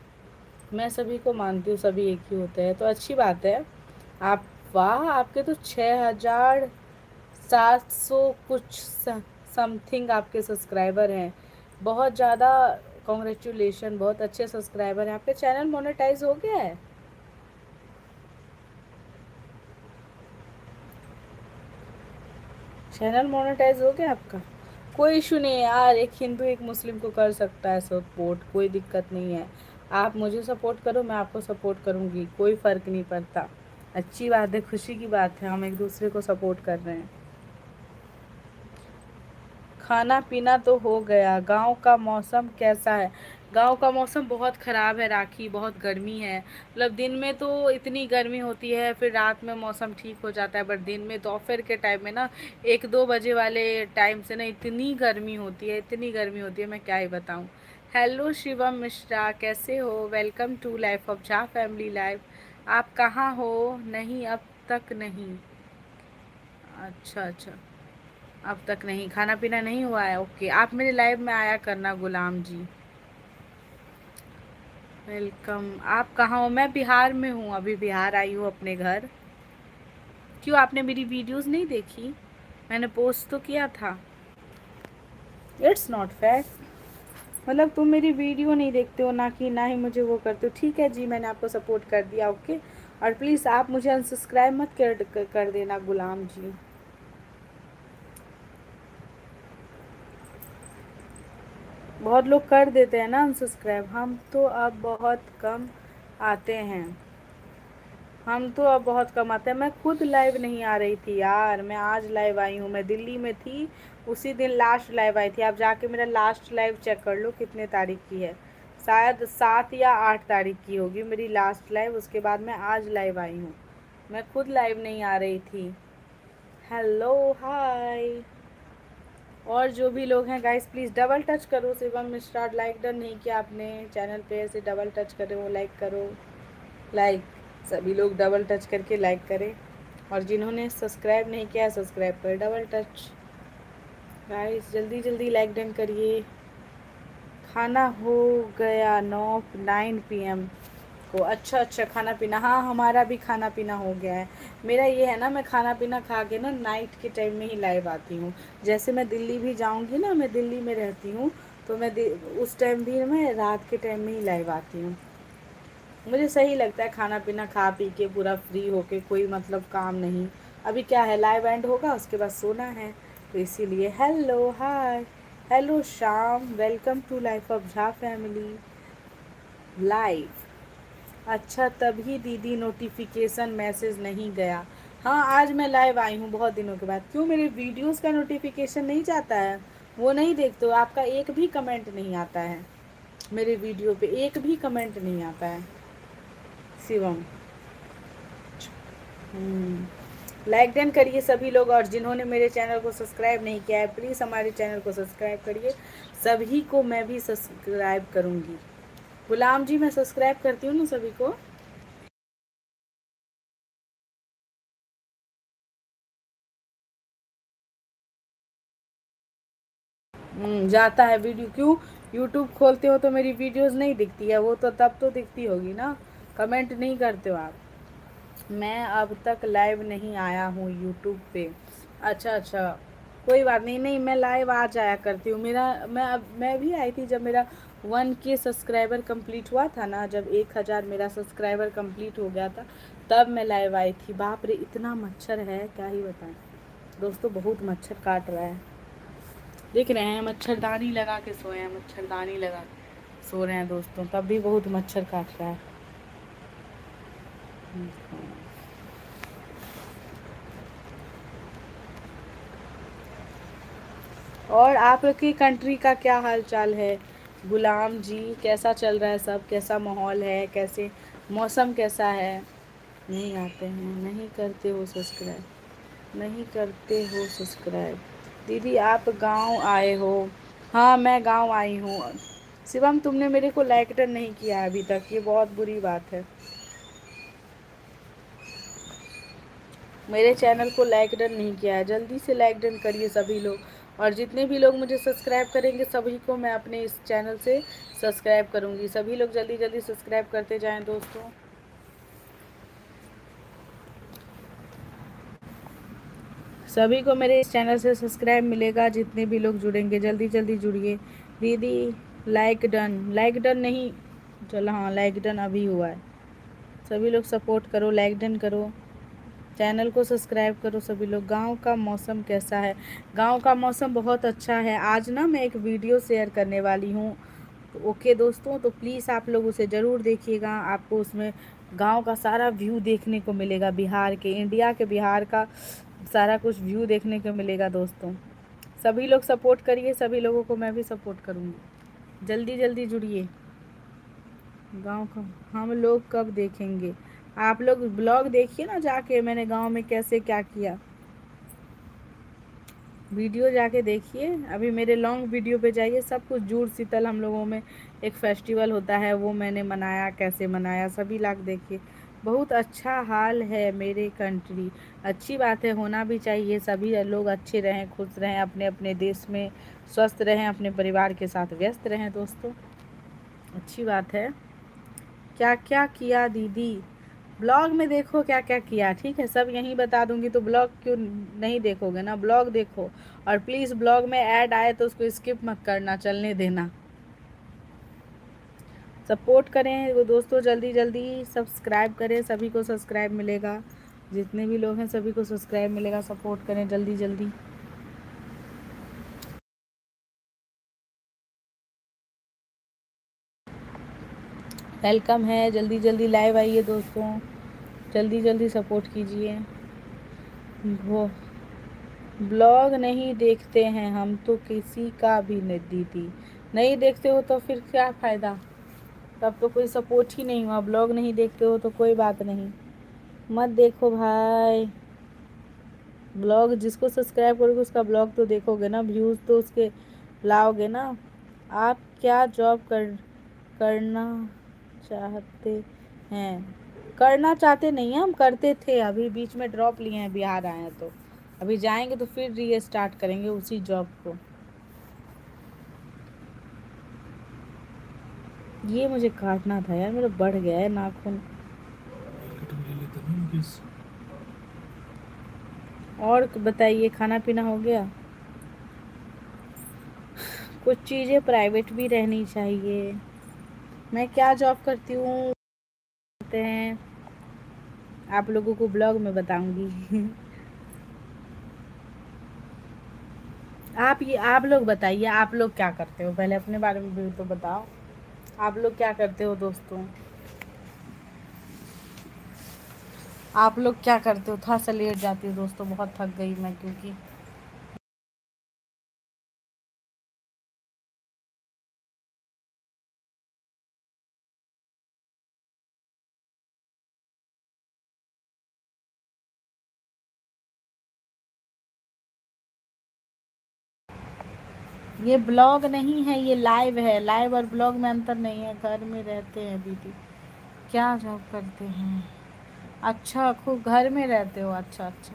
मैं सभी को मानती हूँ, सभी एक ही होते हैं, तो अच्छी बात है। आप, वाह, आपके तो 6,700 कुछ समथिंग आपके सब्सक्राइबर हैं। बहुत ज़्यादा कॉन्ग्रेचुलेशन, बहुत अच्छे सब्सक्राइबर हैं। आपका चैनल मोनेटाइज हो गया है? चैनल मोनेटाइज हो गया आपका? कोई इशू नहीं है यार, एक हिंदू एक मुस्लिम को कर सकता है सपोर्ट, कोई दिक्कत नहीं है। आप मुझे सपोर्ट करो, मैं आपको सपोर्ट करूँगी, कोई फ़र्क नहीं पड़ता। अच्छी बात है, खुशी की बात है, हम एक दूसरे को सपोर्ट कर रहे हैं। खाना पीना तो हो गया। गांव का मौसम कैसा है? गांव का मौसम बहुत ख़राब है राखी, बहुत गर्मी है। मतलब दिन में तो इतनी गर्मी होती है, फिर रात में मौसम ठीक हो जाता है, बट दिन में दोपहर के टाइम में ना, 1-2 बजे वाले टाइम से ना इतनी गर्मी होती है, इतनी गर्मी होती है, मैं क्या ही बताऊँ। हेलो शिवम मिश्रा, कैसे हो? Welcome to life of Jha family life. आप कहाँ हो? नहीं, अब तक नहीं। अच्छा अच्छा, अब तक नहीं, खाना पीना नहीं हुआ है, ओके। आप मेरे लाइव में आया करना गुलाम जी। वेलकम। आप कहाँ हो? मैं बिहार में हूँ, अभी बिहार आई हूँ अपने घर। क्यों, आपने मेरी वीडियोस नहीं देखी? मैंने पोस्ट तो किया था। It's not fair. मतलब तुम मेरी वीडियो नहीं देखते हो, ना ही मुझे वो करते हो। ठीक है जी, मैंने आपको सपोर्ट कर दिया, ओके। और प्लीज़ आप मुझे अनसब्सक्राइब मत कर देना गुलाम जी। बहुत लोग कर देते हैं ना अनसब्सक्राइब, हम तो अब बहुत कम आते हैं। हम तो अब बहुत कम आते हैं। मैं खुद लाइव नहीं आ रही थी यार, मैं आज लाइव आई हूँ। मैं दिल्ली में थी, उसी दिन लास्ट लाइव आई थी। आप जाके मेरा लास्ट लाइव चेक कर लो कितने तारीख की है। शायद 7 या 8 तारीख की होगी मेरी लास्ट लाइव, उसके बाद मैं आज लाइव आई हूँ। मैं खुद लाइव नहीं आ रही थी। हेलो, हाय। और जो भी लोग हैं गाइस, प्लीज़ डबल टच करो। शिवम मिश्रा, लाइक डन नहीं किया आपने चैनल पे, ऐसे डबल टच करो, लाइक करो। लाइक, सभी लोग डबल टच करके लाइक करें। और जिन्होंने सब्सक्राइब नहीं किया है, सब्सक्राइब करें, डबल टच। गाइस जल्दी जल्दी लाइक डन करिए। खाना हो गया 9 पी एम को? अच्छा अच्छा, खाना पीना, हाँ हमारा भी खाना पीना हो गया है। मेरा ये है ना, मैं खाना पीना खा के ना नाइट के टाइम में ही लाइव आती हूँ। जैसे मैं दिल्ली भी जाऊँगी ना, मैं दिल्ली में रहती हूँ, तो मैं उस टाइम भी मैं रात के टाइम में ही लाइव आती हूँ। मुझे सही लगता है खाना पीना खा पी के पूरा फ्री होके, कोई मतलब काम नहीं। अभी क्या है, लाइव एंड होगा, उसके बाद सोना है, तो इसीलिए। Hello, hi. Hello Sham, welcome to life of Jha family live. अच्छा, तभी दीदी नोटिफिकेशन मैसेज नहीं गया। हाँ, आज मैं लाइव आई हूँ बहुत दिनों के बाद। क्यों, मेरे वीडियोस का नोटिफिकेशन नहीं जाता है? वो नहीं देखते हो? आपका एक भी कमेंट नहीं आता है मेरे वीडियो पे, एक भी कमेंट नहीं आता है शिवम। लाइक डन करिए सभी लोग। और जिन्होंने मेरे चैनल को सब्सक्राइब नहीं किया है, प्लीज़ हमारे चैनल को सब्सक्राइब करिए। सभी को मैं भी सब्सक्राइब करूँगी। गुलाम जी, मैं सब्सक्राइब करती हूँ ना सभी को। जाता है वीडियो। क्यों, यूट्यूब खोलते हो तो मेरी वीडियोस नहीं दिखती है? वो तो तब तो दिखती होगी ना, कमेंट नहीं करते हो आप। मैं अब तक लाइव नहीं आया हूँ यूट्यूब पे। अच्छा अच्छा, कोई बात नहीं, नहीं मैं लाइव आ जाया करती हूँ। मेरा, मैं भी आई थी जब मेरा 1K सब्सक्राइबर कंप्लीट हुआ था ना, जब 1,000 मेरा सब्सक्राइबर कंप्लीट हो गया था, तब मैं लाइव आई थी। बाप रे, इतना मच्छर है, क्या ही बताएं दोस्तों, बहुत मच्छर काट रहा है। देख रहे हैं, मच्छरदानी लगा के सोए हैं, मच्छरदानी लगा के सो रहे हैं दोस्तों, तब भी बहुत मच्छर काट रहा है। और आपकी कंट्री का क्या हाल चाल है गुलाम जी? कैसा चल रहा है सब? कैसा माहौल है? कैसे मौसम कैसा है? नहीं आते हैं, नहीं करते हो सब्सक्राइब, नहीं करते हो सब्सक्राइब। दीदी आप गांव आए हो? हाँ मैं गांव आई हूँ। शिवम तुमने मेरे को लाइक डन नहीं किया अभी तक, ये बहुत बुरी बात है। मेरे चैनल को लाइक डन नहीं किया है, जल्दी से लाइक डन करिए सभी लोग। और जितने भी लोग मुझे सब्सक्राइब करेंगे सभी को मैं अपने इस चैनल से सब्सक्राइब करूँगी। सभी लोग जल्दी जल्दी सब्सक्राइब करते जाएं दोस्तों। सभी को मेरे इस चैनल से सब्सक्राइब मिलेगा, जितने भी लोग जुड़ेंगे जल्दी जल्दी जुड़िए। दीदी लाइक डन, लाइक डन नहीं, चलो हाँ लाइक डन अभी हुआ है। सभी लोग सपोर्ट करो, लाइक डन करो, चैनल को सब्सक्राइब करो सभी लोग। गांव का मौसम कैसा है? गांव का मौसम बहुत अच्छा है। आज ना मैं एक वीडियो शेयर करने वाली हूँ, तो ओके दोस्तों, तो प्लीज़ आप लोग उसे ज़रूर देखिएगा। आपको उसमें गांव का सारा व्यू देखने को मिलेगा, बिहार के, इंडिया के बिहार का सारा कुछ व्यू देखने को मिलेगा दोस्तों। सभी लोग सपोर्ट करिए, सभी लोगों को मैं भी सपोर्ट करूँगी। जल्दी जल्दी जुड़िए। गांव का हम लोग कब देखेंगे? आप लोग ब्लॉग देखिए ना जाके, मैंने गांव में कैसे क्या किया, वीडियो जाके देखिए। अभी मेरे लॉन्ग वीडियो पे जाइए, सब कुछ जुड़ शीतल हम लोगों में एक फेस्टिवल होता है, वो मैंने मनाया, कैसे मनाया, सभी लाख देखिए। बहुत अच्छा हाल है मेरे कंट्री। अच्छी बात है, होना भी चाहिए। सभी लोग अच्छे रहें, खुश रहें, अपने अपने देश में स्वस्थ रहें, अपने परिवार के साथ व्यस्त रहें दोस्तों, अच्छी बात है। क्या क्या किया दीदी? ब्लॉग में देखो क्या क्या किया, ठीक है, सब यहीं बता दूंगी, तो ब्लॉग क्यों नहीं देखोगे ना, ब्लॉग देखो। और प्लीज़ ब्लॉग में ऐड आए तो उसको स्किप मत करना, चलने देना। सपोर्ट करें वो दोस्तों, जल्दी जल्दी सब्सक्राइब करें, सभी को सब्सक्राइब मिलेगा, जितने भी लोग हैं सभी को सब्सक्राइब मिलेगा। सपोर्ट करें जल्दी जल्दी। वेलकम है, जल्दी जल्दी लाइव आइए दोस्तों, जल्दी जल्दी सपोर्ट कीजिए। वो ब्लॉग नहीं देखते हैं हम तो, किसी का भी नहीं दीदी। नहीं देखते हो तो फिर क्या फ़ायदा, तब तो कोई सपोर्ट ही नहीं हुआ। ब्लॉग नहीं देखते हो तो कोई बात नहीं, मत देखो भाई। ब्लॉग जिसको सब्सक्राइब करोगे उसका ब्लॉग तो देखोगे ना, व्यूज़ तो उसके लाओगे ना। आप क्या जॉब करना चाहते हैं? करना चाहते नहीं हैं, हम करते थे, अभी बीच में ड्रॉप लिए हैं, बिहार आए हैं तो अभी जाएंगे तो फिर रीस्टार्ट करेंगे उसी जॉब को। ये मुझे काटना था यार, मेरा बढ़ गया है नाखून। और बताइए, खाना पीना हो गया? कुछ चीज़ें प्राइवेट भी रहनी चाहिए। मैं क्या जॉब करती हूँ कहते हैं, आप लोगों को ब्लॉग में बताऊंगी। आप लोग बताइए, आप लोग क्या करते हो, पहले अपने बारे में भी तो बताओ। आप लोग क्या करते हो दोस्तों? आप लोग क्या करते हो? थोड़ा सा लेट जाती हूँ दोस्तों, बहुत थक गई मैं, क्योंकि ये ब्लॉग नहीं है, ये लाइव है। लाइव और ब्लॉग में अंतर नहीं है। घर में रहते हैं दीदी। क्या जॉब करते हैं? अच्छा, खूब घर में रहते हो, अच्छा अच्छा।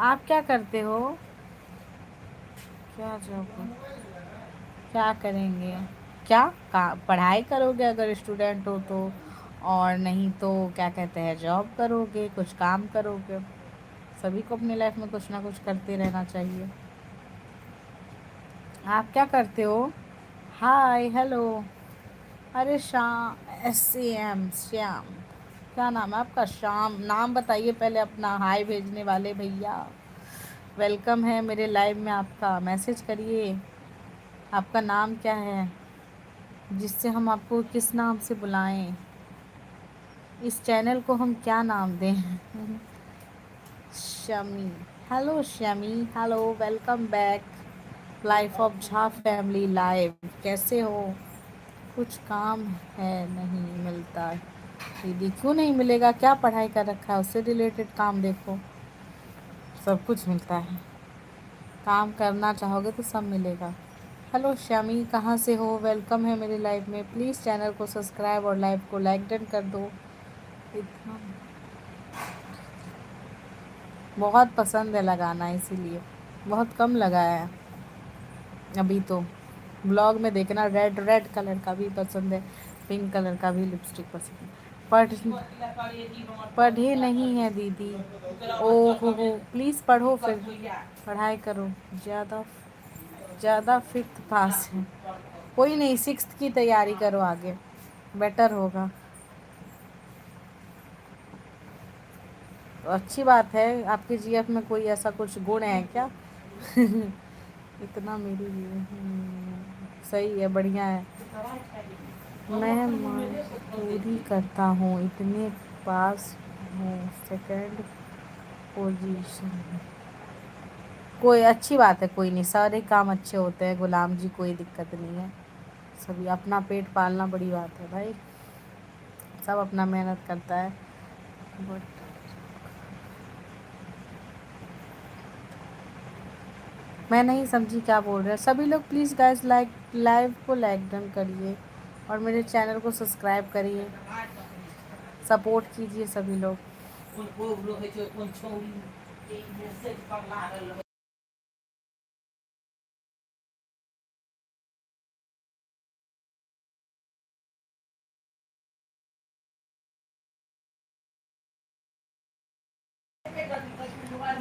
आप क्या करते हो? क्या जॉब, क्या करेंगे? क्या पढ़ाई करोगे अगर स्टूडेंट हो तो, और नहीं तो क्या कहते हैं, जॉब करोगे, कुछ काम करोगे। सभी को अपनी लाइफ में कुछ ना कुछ करते रहना चाहिए। आप क्या करते हो? Hi hello. अरे श्याम, SCM श्याम, क्या नाम है आपका? श्याम नाम बताइए पहले अपना, हाय भेजने वाले भैया। वेलकम है मेरे लाइव में, आपका मैसेज करिए, आपका नाम क्या है, जिससे हम आपको किस नाम से बुलाएं, इस चैनल को हम क्या नाम दें? Shami, hello Shami, hello, welcome back. Life of Jha family live, कैसे हो? कुछ काम है नहीं मिलता दीदी क्यों नहीं मिलेगा, क्या पढ़ाई कर रखा है, उससे रिलेटेड काम देखो, सब कुछ मिलता है। काम करना चाहोगे तो सब मिलेगा। हेलो श्यामी, कहाँ से हो? वेलकम है मेरे लाइव में। प्लीज़ चैनल को सब्सक्राइब और लाइव को लाइक डन कर दो। इतना बहुत पसंद है लगाना, इसीलिए बहुत कम लगाया है अभी तो। ब्लॉग में देखना, रेड रेड कलर का भी पसंद है, पिंक कलर का भी लिपस्टिक पसंद है। पढ़ पढ़े नहीं है दीदी। ओहो हो, प्लीज़ पढ़ो फिर, पढ़ाई करो। ज़्यादा ज़्यादा फिफ्थ पास है, कोई नहीं, सिक्स्थ की तैयारी करो, आगे बेटर होगा। तो अच्छी बात है, आपके जीएफ में कोई ऐसा कुछ गुण है क्या? इतना मेरी सही है, बढ़िया है। मैं मजदूरी करता हूँ, इतने पास हूँ सेकंड पोजीशन में। कोई अच्छी बात है, कोई नहीं, सारे काम अच्छे होते हैं गुलाम जी, कोई दिक्कत नहीं है। सभी अपना पेट पालना बड़ी बात है भाई, सब अपना मेहनत करता है। बट मैं नहीं समझी क्या बोल रहे हैं सभी लोग। प्लीज़ गाइस लाइक, लाइव को लाइक डन करिए और मेरे चैनल को सब्सक्राइब करिए, सपोर्ट कीजिए सभी लोग।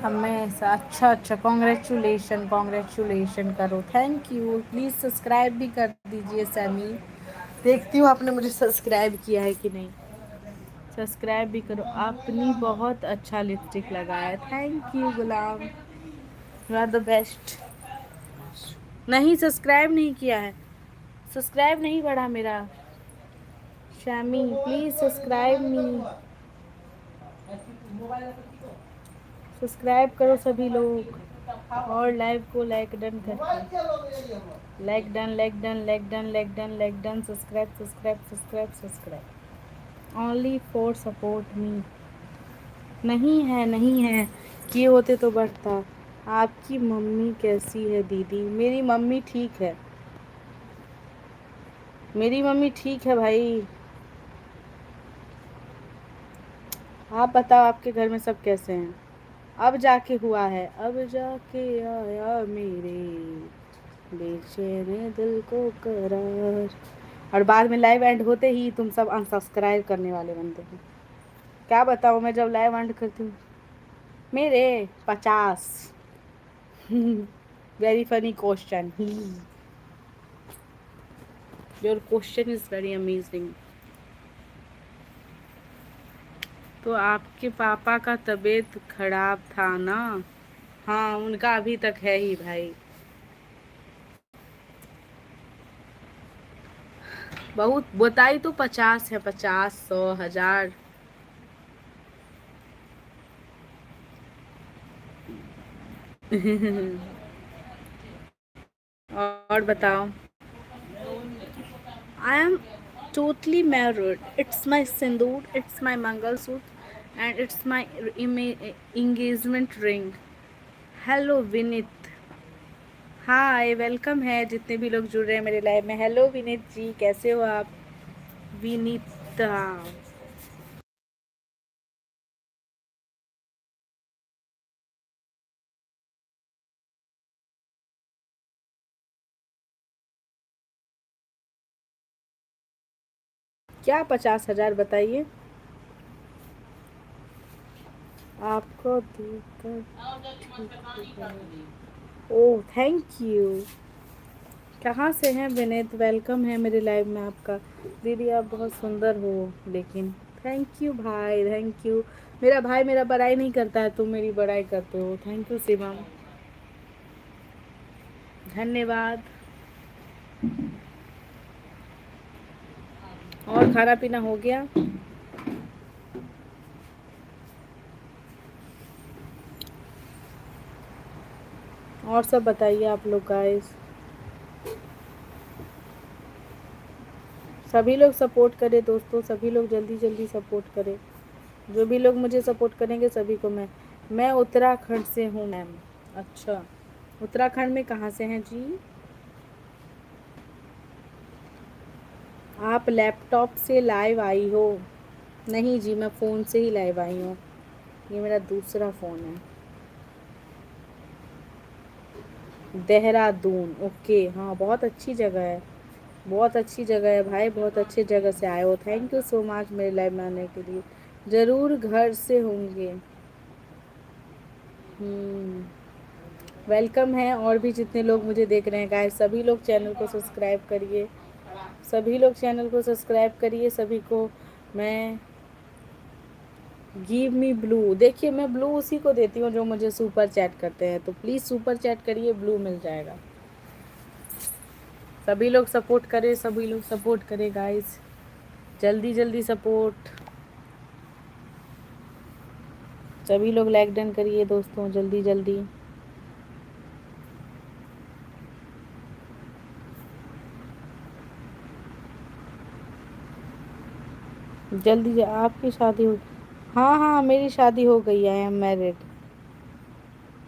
हमेशा अच्छा अच्छा, कॉन्ग्रेचुलेशन कॉन्ग्रेचुलेशन करो, थैंक यू। प्लीज़ सब्सक्राइब भी कर दीजिए सैमी, देखती हूँ आपने मुझे सब्सक्राइब किया है कि नहीं। सब्सक्राइब भी करो। आपने बहुत अच्छा लिपस्टिक लगाया है, thank you Ghulam, you are the best. नहीं, सब्सक्राइब नहीं किया है, सब्सक्राइब नहीं बढ़ा मेरा। Shammi please subscribe me, subscribe करो सभी लोग और लाइव को लाइक डन करके, like done like done like done like done like done, subscribe subscribe subscribe subscribe only for support me. नहीं है नहीं है, किए होते तो बढ़ता। आपकी मम्मी कैसी है दीदी? मेरी मम्मी ठीक है, मेरी मम्मी ठीक है भाई। आप बताओ, आपके घर में सब कैसे हैं? अब जाके हुआ है, अब जाके आया मेरे बेचैन दिल को करार। और बाद में लाइव एंड होते ही तुम सब अनसब्सक्राइब करने वाले बनते हो। क्या बताऊँ मैं, जब लाइव एंड करती हूँ मेरे 50। Very funny question, your question is very amazing. तो आपके पापा का तबीयत खराब था ना? हाँ, उनका अभी तक है ही भाई। बहुत बताई तो 50 है, 50, 100, 1000। और बताओ। I am totally married. It's my sindoor, it's my mangalsutra, and it's my engagement ring. Hello Vineet, hi, welcome है जितने भी लोग जुड़ रहे हैं मेरे लाइव में। हेलो विनीत जी, कैसे हो आप? विनीता, क्या 50,000 बताइए? आपको देखकर ठीक हो गया। Oh thank you. कहाँ से हैं विनीत? वेलकम है मेरे लाइव में आपका। दीदी आप बहुत सुंदर हो, लेकिन थैंक यू भाई, थैंक यू। मेरा भाई मेरा बड़ाई नहीं करता है, तुम मेरी बड़ाई करते हो, थैंक यू शिवम, धन्यवाद। और खाना पीना हो गया? और सब बताइए आप लोग गाइस। सभी लोग सपोर्ट करें दोस्तों, सभी लोग जल्दी जल्दी सपोर्ट करें। जो भी लोग मुझे सपोर्ट करेंगे सभी को मैं उत्तराखंड से हूँ मैम। अच्छा, उत्तराखंड में कहाँ से हैं जी? आप लैपटॉप से लाइव आई हो? नहीं जी, मैं फ़ोन से ही लाइव आई हूँ। ये मेरा दूसरा फ़ोन है। देहरादून, ओके। हाँ, बहुत अच्छी जगह है, बहुत अच्छी जगह है भाई, बहुत अच्छी जगह से आए हो। थैंक यू सो मच मेरे लाइव में आने के लिए। ज़रूर घर से होंगे। वेलकम है, और भी जितने लोग मुझे देख रहे हैं गाइस, सभी लोग चैनल को सब्सक्राइब करिए, सभी लोग चैनल को सब्सक्राइब करिए सभी को। मैं गिव मी ब्लू, देखिए मैं ब्लू उसी को देती हूँ जो मुझे सुपर चैट करते हैं, तो प्लीज़ सुपर चैट करिए, ब्लू मिल जाएगा। सभी लोग सपोर्ट करें, सभी लोग सपोर्ट करें गाइस, जल्दी जल्दी सपोर्ट। सभी लोग लाइक डन करिए दोस्तों, जल्दी जल्दी। जल्दी आपकी शादी हो? हाँ हाँ, मेरी शादी हो गई है, आई एम मैरिड।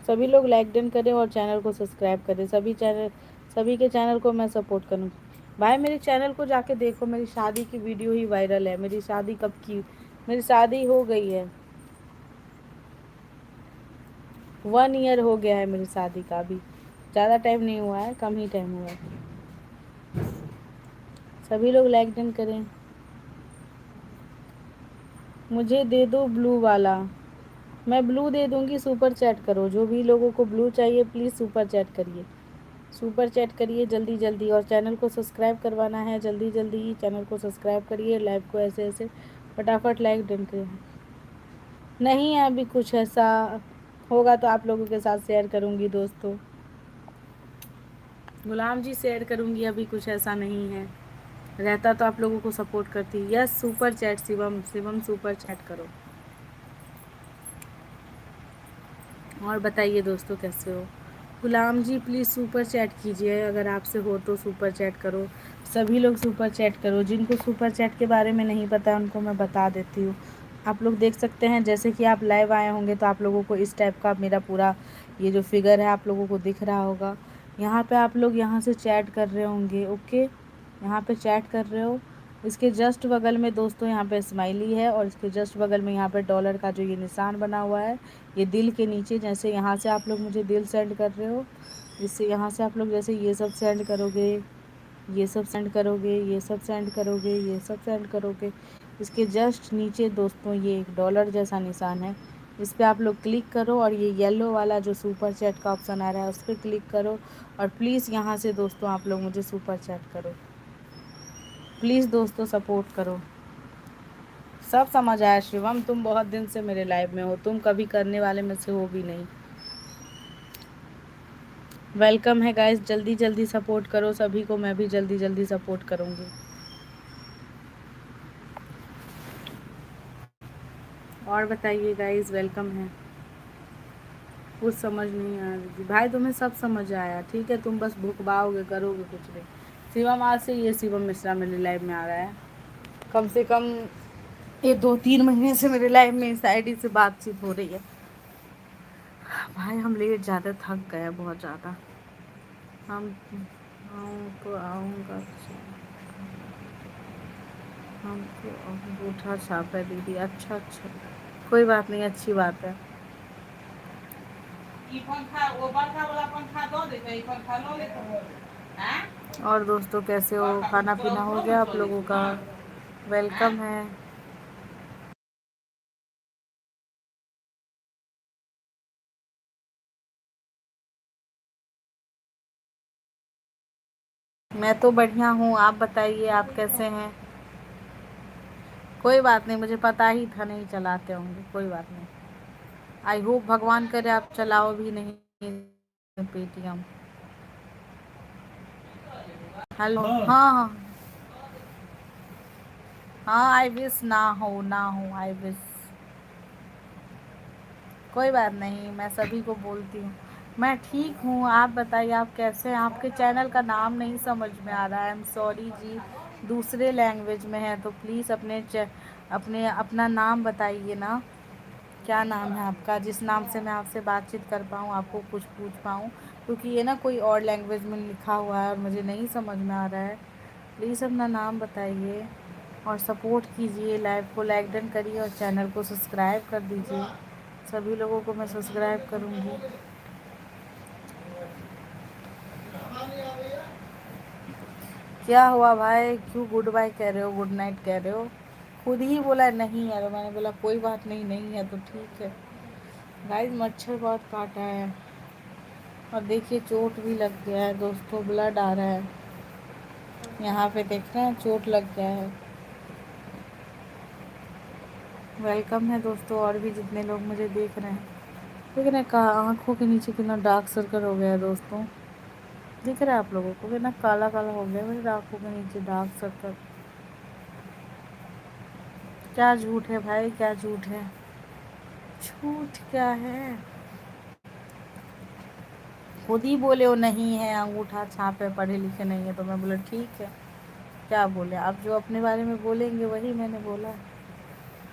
सभी लोग लाइक डन करें और चैनल को सब्सक्राइब करें, सभी के चैनल को मैं सपोर्ट करूँ। भाई मेरे चैनल को जाके देखो, मेरी शादी की वीडियो ही वायरल है। मेरी शादी कब की? मेरी शादी हो गई है, 1 ईयर हो गया है मेरी शादी का। अभी ज़्यादा टाइम नहीं हुआ है, कम ही टाइम हुआ है। सभी लोग लाइक डन करें। मुझे दे दो ब्लू वाला। मैं ब्लू दे दूँगी, सुपर चैट करो। जो भी लोगों को ब्लू चाहिए प्लीज़ सुपर चैट करिए, सुपर चैट करिए जल्दी जल्दी। और चैनल को सब्सक्राइब करवाना है, जल्दी जल्दी चैनल को सब्सक्राइब करिए। लाइव को ऐसे ऐसे फटाफट लाइक डन करिए। नहीं है अभी कुछ ऐसा, होगा तो आप लोगों के साथ शेयर करूँगी दोस्तों। गुलाम जी शेयर करूँगी, अभी कुछ ऐसा नहीं है। रहता तो आप लोगों को सपोर्ट करती। Yes super chat, Shivam Shivam super chat करो। और बताइए दोस्तों कैसे हो? गुलाम जी प्लीज़ सुपर चैट कीजिए, अगर आपसे हो तो सुपर चैट करो। सभी लोग सुपर चैट करो, जिनको सुपर चैट के बारे में नहीं पता उनको मैं बता देती हूँ। आप लोग देख सकते हैं, जैसे कि आप लाइव आए होंगे तो आप लोगों को इस टाइप का मेरा पूरा ये जो फिगर है आप लोगों को दिख रहा होगा। यहाँ पे आप लोग यहाँ से चैट कर रहे होंगे, ओके, यहाँ पे चैट कर रहे हो। इसके जस्ट बगल में दोस्तों यहाँ पे स्माइली है, और इसके जस्ट बगल में यहाँ पे डॉलर का जो ये निशान बना हुआ है, ये दिल के नीचे। जैसे यहाँ से आप लोग मुझे दिल सेंड कर रहे हो, इससे यहाँ से आप लोग जैसे ये सब सेंड करोगे, ये सब सेंड करोगे, ये सब सेंड करोगे, ये सब सेंड करोगे, इसके जस्ट नीचे दोस्तों ये एक डॉलर जैसा निशान है, इस पर आप लोग क्लिक करो, और ये येलो वाला जो सुपर चैट का ऑप्शन आ रहा है उस पर क्लिक करो। और प्लीज़ यहाँ से दोस्तों आप लोग मुझे सुपर चैट करो, प्लीज़ दोस्तों सपोर्ट करो। सब समझ आया शिवम, तुम बहुत दिन से मेरे लाइव में हो, तुम कभी करने वाले में से हो भी नहीं। वेलकम है गाइस, जल्दी जल्दी सपोर्ट करो सभी को, मैं भी जल्दी जल्दी सपोर्ट करूँगी। और बताइए गाइस, वेलकम है। कुछ समझ नहीं आ रही भाई, तुम्हें सब समझ आया, ठीक है, तुम बस भुकवाओगे, करोगे कुछ नहीं। शिवम आज से ये शिवम मिश्रा मेरे लाइव में आ रहा है, कम से कम ये 2-3 महीने से मेरे लाइव में इस आईडी से बातचीत हो रही है। भाई हम लेट ज़्यादा थक गए बहुत ज़्यादा। हम हमको आऊँगा, हमको अंगूठा छाप है दीदी। अच्छा अच्छा, कोई बात नहीं, अच्छी बात है। और दोस्तों कैसे हो? खाना पीना हो गया आप लोगों का? वेलकम है। मैं तो बढ़िया हूँ, आप बताइए आप कैसे हैं? कोई बात नहीं, मुझे पता ही था नहीं चलाते होंगे, कोई बात नहीं। आई होप भगवान करे आप चलाओ भी नहीं पेटीएम। हेलो, हाँ हाँ हाँ, आई विश ना हो आई विश। कोई बात नहीं, मैं सभी को बोलती हूँ। मैं ठीक हूँ, आप बताइए आप कैसे हैं? आपके चैनल का नाम नहीं समझ में आ रहा है, आई एम सॉरी जी, दूसरे लैंग्वेज में है, तो प्लीज़ अपना नाम बताइए ना, क्या नाम है आपका, जिस नाम से मैं आपसे बातचीत कर पाऊँ, आपको कुछ पूछ पाऊँ, क्योंकि ये ना कोई और लैंग्वेज में लिखा हुआ है और मुझे नहीं समझ में आ रहा है। प्लीज़ अपना नाम बताइए और सपोर्ट कीजिए, लाइव को लाइक डन करिए और चैनल को सब्सक्राइब कर दीजिए। सभी लोगों को मैं सब्सक्राइब करूँगी। क्या हुआ भाई, क्यों गुड बाय कह रहे हो, गुड नाइट कह रहे हो? खुद ही बोला नहीं है, तो मैंने बोला कोई बात नहीं, नहीं है तो ठीक है। गाइस मच्छर बहुत काटा है और देखिए चोट भी लग गया है दोस्तों, ब्लड आ रहा है यहाँ पे, देख रहे हैं चोट लग गया है। वेलकम है दोस्तों, और भी जितने लोग मुझे देख रहे हैं। देख रहे हैं कहा आँखों के नीचे कितना डार्क सर्कल हो गया है दोस्तों, दिख रहा है आप लोगों को कितना काला काला हो गया मेरी आँखों के नीचे डार्क सर्कल। क्या झूठ है भाई, क्या झूठ है, झूठ क्या है? खुद ही बोले वो नहीं है, अंगूठा छाप है, पढ़े लिखे नहीं है, तो मैं बोला ठीक है, क्या बोले आप, जो अपने बारे में बोलेंगे वही मैंने बोला।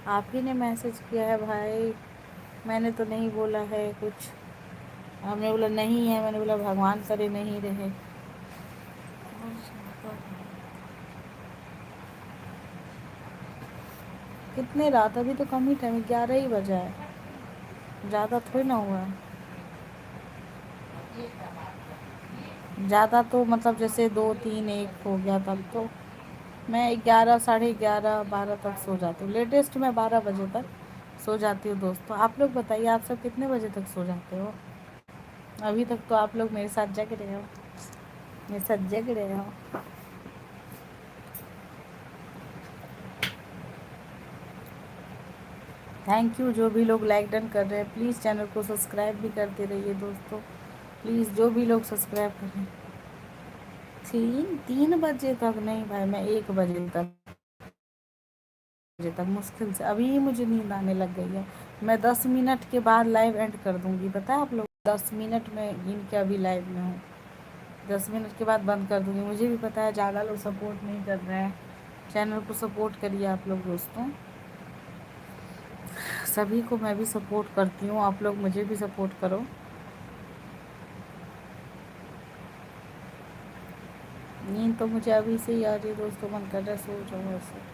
आप ही ने मैसेज किया है भाई, मैंने तो नहीं बोला है कुछ। आपने बोला नहीं है, मैंने बोला भगवान करे नहीं रहे। कितने रात, अभी तो कम ही टाइम, 11 ही बजा है, ज़्यादा थोड़ी ना हुआ है। ज़्यादा तो मतलब जैसे 2 3 1 हो गया तब तो मैं 11 11:30 12 तक सो जाती हूँ, लेटेस्ट मैं 12 बजे तक सो जाती हूँ दोस्तों। आप लोग बताइए, आप सब कितने बजे तक सो जाते हो? अभी तक तो आप लोग मेरे साथ जग रहे हो, मेरे साथ जग रहे हो। थैंक यू जो भी लोग लाइक डन कर रहे हैं, प्लीज़ चैनल को सब्सक्राइब भी करते रहिए दोस्तों, प्लीज़ जो भी लोग सब्सक्राइब करें। 3 बजे तक नहीं भाई, मैं 1 बजे तक मुश्किल से, अभी मुझे नींद आने लग गई है। मैं 10 मिनट के बाद लाइव एंड कर दूंगी, पता है आप लोग, 10 मिनट में गिन के अभी लाइव में हूँ, 10 मिनट के बाद बंद कर दूंगी। मुझे भी पता है ज़्यादा लोग सपोर्ट नहीं कर रहे हैं, चैनल को सपोर्ट करिए आप लोग दोस्तों, सभी को मैं भी सपोर्ट करती हूँ, आप लोग मुझे भी सपोर्ट करो। नींद तो मुझे अभी से ही आ रही है दोस्तों, मन कर रहा है सो जाओ ऐसे।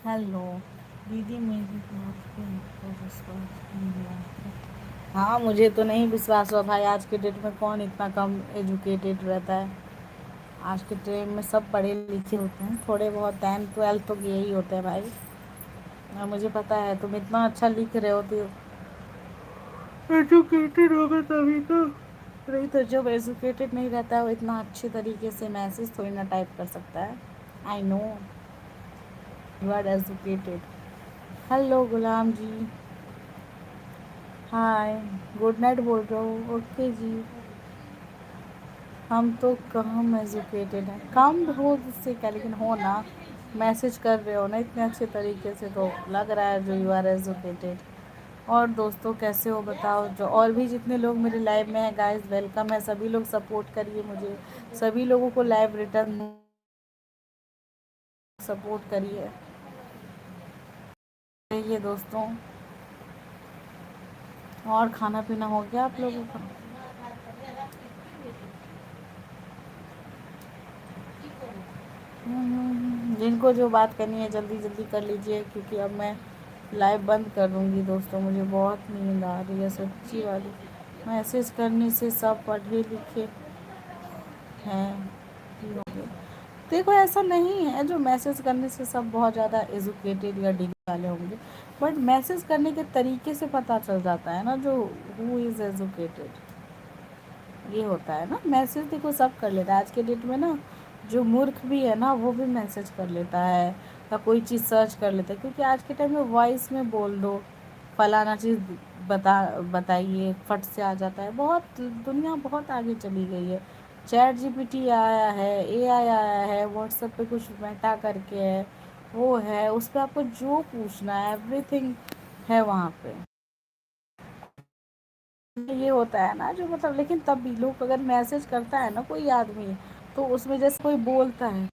हेलो दीदी, मेरी बात पे विश्वास नहीं हुआ? हाँ, मुझे तो नहीं विश्वास हुआ भाई, आज के डेट में कौन इतना कम एजुकेटेड रहता है। आज के टाइम में सब पढ़े लिखे होते हैं, थोड़े बहुत 10 12 तो यही होते हैं भाई। और मुझे पता है तुम इतना अच्छा लिख रहे हो, तो एजुकेटेड होगा तभी तो, नहीं तो जब एजुकेटेड नहीं रहता है वो इतना अच्छे तरीके से मैसेज थोड़ी ना टाइप कर सकता है। I know you are educated. Hello Ghulam ji, hi, good night बोल रहा हूँ, ओके जी। हम तो कम एजुकेटेड हैं, कम हो जिससे क्या, लेकिन हो ना, मैसेज कर रहे हो ना इतने अच्छे तरीके से, तो लग रहा है जो यू आर एजुकेटेड। और दोस्तों कैसे हो बताओ, जो और भी जितने लोग मेरे लाइव में हैं गाइस, वेलकम है, सभी लोग सपोर्ट करिए मुझे, सभी लोगों को लाइव रिटर्न सपोर्ट करिए ये दोस्तों। और खाना पीना हो गया आप लोगों का? जिनको जो बात करनी है जल्दी जल्दी कर लीजिए, क्योंकि अब मैं लाइव बंद कर दूँगी दोस्तों, मुझे बहुत नींद आ रही है सच्ची वाली। मैसेज करने से सब पढ़े लिखे हैं कि होंगे? देखो ऐसा नहीं है जो मैसेज करने से सब बहुत ज़्यादा एजुकेटेड या डिग्री वाले होंगे, बट मैसेज करने के तरीके से पता चल जाता है ना जो हु इज़ एजुकेटेड, ये होता है ना। मैसेज देखो सब कर लेता है आज के डेट में ना, जो मूर्ख भी है ना वो भी मैसेज कर लेता है या कोई चीज़ सर्च कर लेता है, क्योंकि आज के टाइम में वॉइस में बोल दो फलाना चीज़ बता बताइए, फट से आ जाता है। बहुत दुनिया बहुत आगे चली गई है। चैट जीपीटी आया है, एआई आया है, व्हाट्सएप पे कुछ मेटा करके है, वो है, उस पर आपको जो पूछना है एवरीथिंग है वहाँ पे। ये होता है ना जो मतलब, लेकिन तब भी लोग अगर मैसेज करता है ना कोई आदमी, तो उसमें जैसे कोई बोलता है,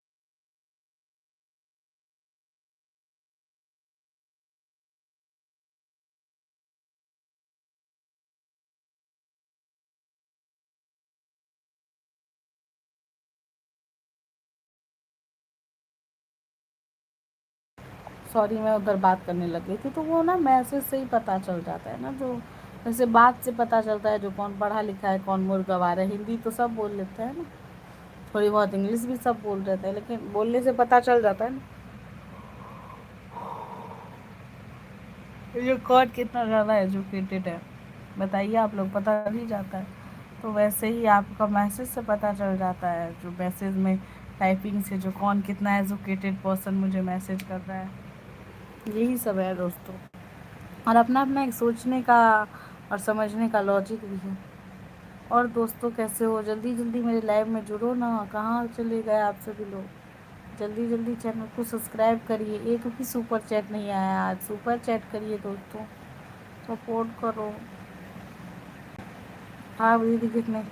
सॉरी मैं उधर बात करने लग गई थी, तो वो ना मैसेज से ही पता चल जाता है ना, जो जैसे बात से पता चलता है जो कौन पढ़ा लिखा है, कौन मुर्गवार है। हिंदी तो सब बोल लेते हैं ना, थोड़ी बहुत इंग्लिश भी सब बोल रहे थे, लेकिन बोलने से पता चल जाता है ना ये कौन कितना ज़्यादा एजुकेटेड है। बताइए, आप लोग पता नहीं जाता है। तो वैसे ही आपका मैसेज से पता चल जाता है, जो मैसेज में टाइपिंग से, जो कौन कितना एजुकेटेड पर्सन मुझे मैसेज कर रहा है। यही सब है दोस्तों। और अपना अपना एक सोचने का और समझने का लॉजिक भी है। और दोस्तों कैसे हो, जल्दी जल्दी मेरे लाइव में जुड़ो ना, कहाँ चले गए आप सभी लोग। जल्दी जल्दी चैनल को सब्सक्राइब करिए। एक भी सुपर चैट नहीं आया आज, सुपर चैट करिए दोस्तों, सपोर्ट करो। हाँ दीदी, कितने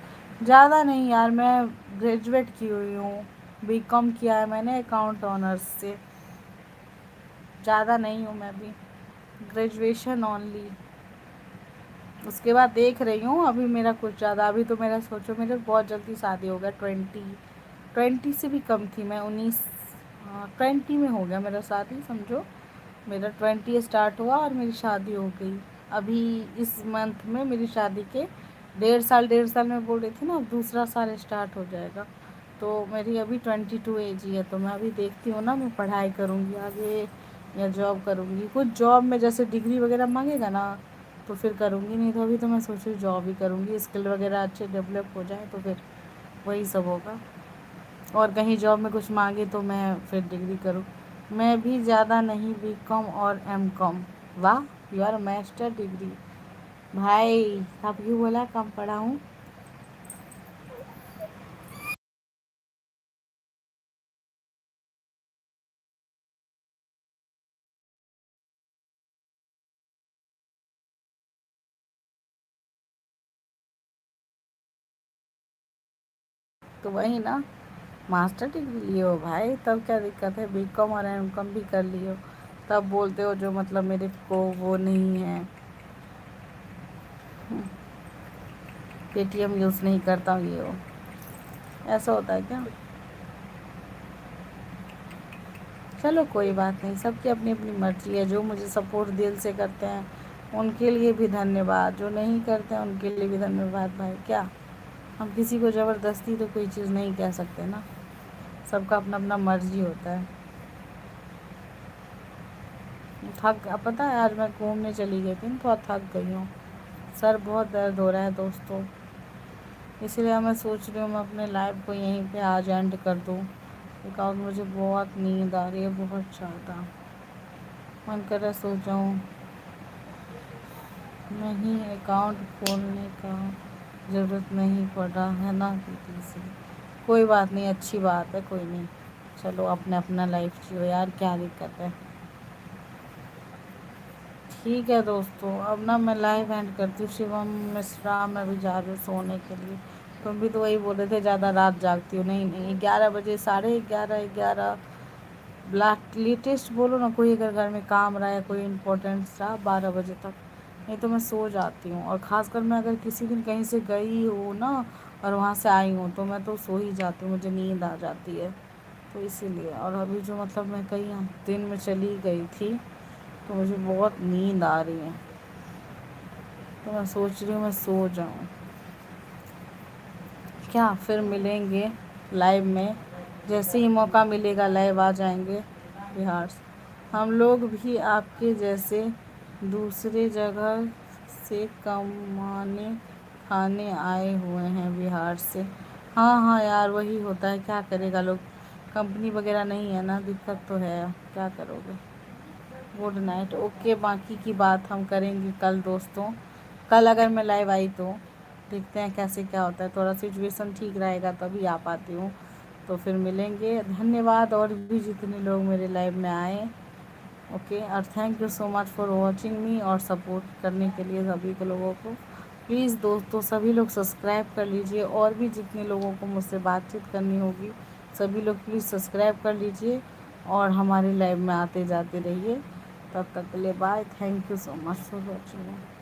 ज़्यादा नहीं यार, मैं ग्रेजुएट की हुई हूँ, बीकॉम किया है मैंने अकाउंट ऑनर्स से। ज़्यादा नहीं हूँ मैं भी, ग्रेजुएशन ओनली। उसके बाद देख रही हूँ, अभी मेरा कुछ ज़्यादा, अभी तो मेरा सोचो मेरे बहुत जल्दी शादी हो गया, 20 से भी कम थी मैं, 19, हाँ 20 में हो गया मेरा शादी समझो। मेरा 20 स्टार्ट हुआ और मेरी शादी हो गई। अभी इस मंथ में मेरी शादी के 1.5 साल में बोल रही थी ना, अब दूसरा साल स्टार्ट हो जाएगा। तो मेरी अभी 22 एज ही है, तो मैं अभी देखती हूँ ना, मैं पढ़ाई करूँगी आगे या जॉब करूँगी। कुछ जॉब में जैसे डिग्री वगैरह मांगेगा ना, तो फिर करूँगी, नहीं तो अभी तो मैं सोच रही हूँ जॉब ही करूँगी, स्किल वगैरह अच्छे डेवलप हो जाए तो फिर वही सब होगा। और कहीं जॉब में कुछ मांगे तो मैं फिर डिग्री करूँ। मैं भी ज़्यादा नहीं, बीकॉम और एमकॉम। वाह, यू आर मास्टर डिग्री। भाई आप क्यों बोला कम पढ़ा हूँ। तो वही ना, मास्टर डिग्री लिए हो भाई, तब क्या दिक्कत है, बीकॉम और एमकॉम भी कर लिए हो, तब बोलते हो जो मतलब मेरे को वो नहीं है, पेटीएम यूज़ नहीं करता हूँ ये हो। ऐसा होता है क्या। चलो कोई बात नहीं, सबकी अपनी अपनी मर्ज़ी है। जो मुझे सपोर्ट दिल से करते हैं उनके लिए भी धन्यवाद, जो नहीं करते हैं उनके लिए भी धन्यवाद। भाई क्या, हम किसी को ज़बरदस्ती तो कोई चीज़ नहीं कह सकते ना, सबका अपना अपना मर्ज़ी होता है। पता है आज मैं घूमने चली गई थी, थोड़ा थक गई हूँ, सर बहुत दर्द हो रहा है दोस्तों, इसलिए मैं सोच रही हूँ मैं अपने लाइफ को यहीं पे आज एंड कर दूँ, बिकॉज मुझे बहुत नींद आ रही है, बहुत ज़्यादा मन कर रहा है सो जाऊँ। नहीं, अकाउंट खोलने का ज़रूरत नहीं पड़ा है ना किसी से। कोई बात नहीं, अच्छी बात है, कोई नहीं, चलो अपने अपना लाइफ जियो यार, क्या दिक्कत है। ठीक है दोस्तों, अब ना मैं लाइव एंड करती हूँ। शिवम मिश्रा, मैं भी जा रही हूँ सोने के लिए। तुम भी तो वही बोल रहे थे ज़्यादा रात जागती हो, नहीं नहीं, 11 बजे, 11:30, 11, ब्लैक लेटेस्ट बोलो ना, कोई अगर घर में काम रहा है, कोई इम्पोर्टेंट रहा, 12 बजे तक, नहीं तो मैं सो जाती हूँ। और ख़ासकर मैं अगर किसी दिन कहीं से गई हूँ ना और वहाँ से आई हूँ, तो मैं तो सो ही जाती हूँ, मुझे नींद आ जाती है, तो इसीलिए। और अभी जो मतलब मैं कहीं दिन में चली गई थी, तो मुझे बहुत नींद आ रही है, तो मैं सोच रही हूँ मैं सो जाऊँ। क्या फिर मिलेंगे लाइव में, जैसे ही मौका मिलेगा लाइव आ जाएंगे बिहार से। हम लोग भी आपके जैसे दूसरे जगह से कमाने खाने आए हुए हैं बिहार से। हाँ हाँ यार, वही होता है, क्या करेगा लोग, कंपनी वगैरह नहीं है ना, दिक्कत तो है, क्या करोगे। Good night. ओके, बाकी की बात हम करेंगे कल दोस्तों। कल अगर मैं लाइव आई तो देखते हैं कैसे क्या होता है, थोड़ा सिचुएशन ठीक रहेगा तभी आ पाती हूँ, तो फिर मिलेंगे। धन्यवाद और भी जितने लोग मेरे लाइव में आए। ओके, और thank you so much for watching मी और सपोर्ट करने के लिए सभी को लोगों को। प्लीज़ दोस्तों सभी लोग सब्सक्राइब कर लीजिए, और भी जितने लोगों को मुझसे बातचीत करनी होगी सभी लोग प्लीज़ सब्सक्राइब कर लीजिए और हमारे लाइव में आते जाते रहिए। तब तक के लिए bye, thank you so much for watching.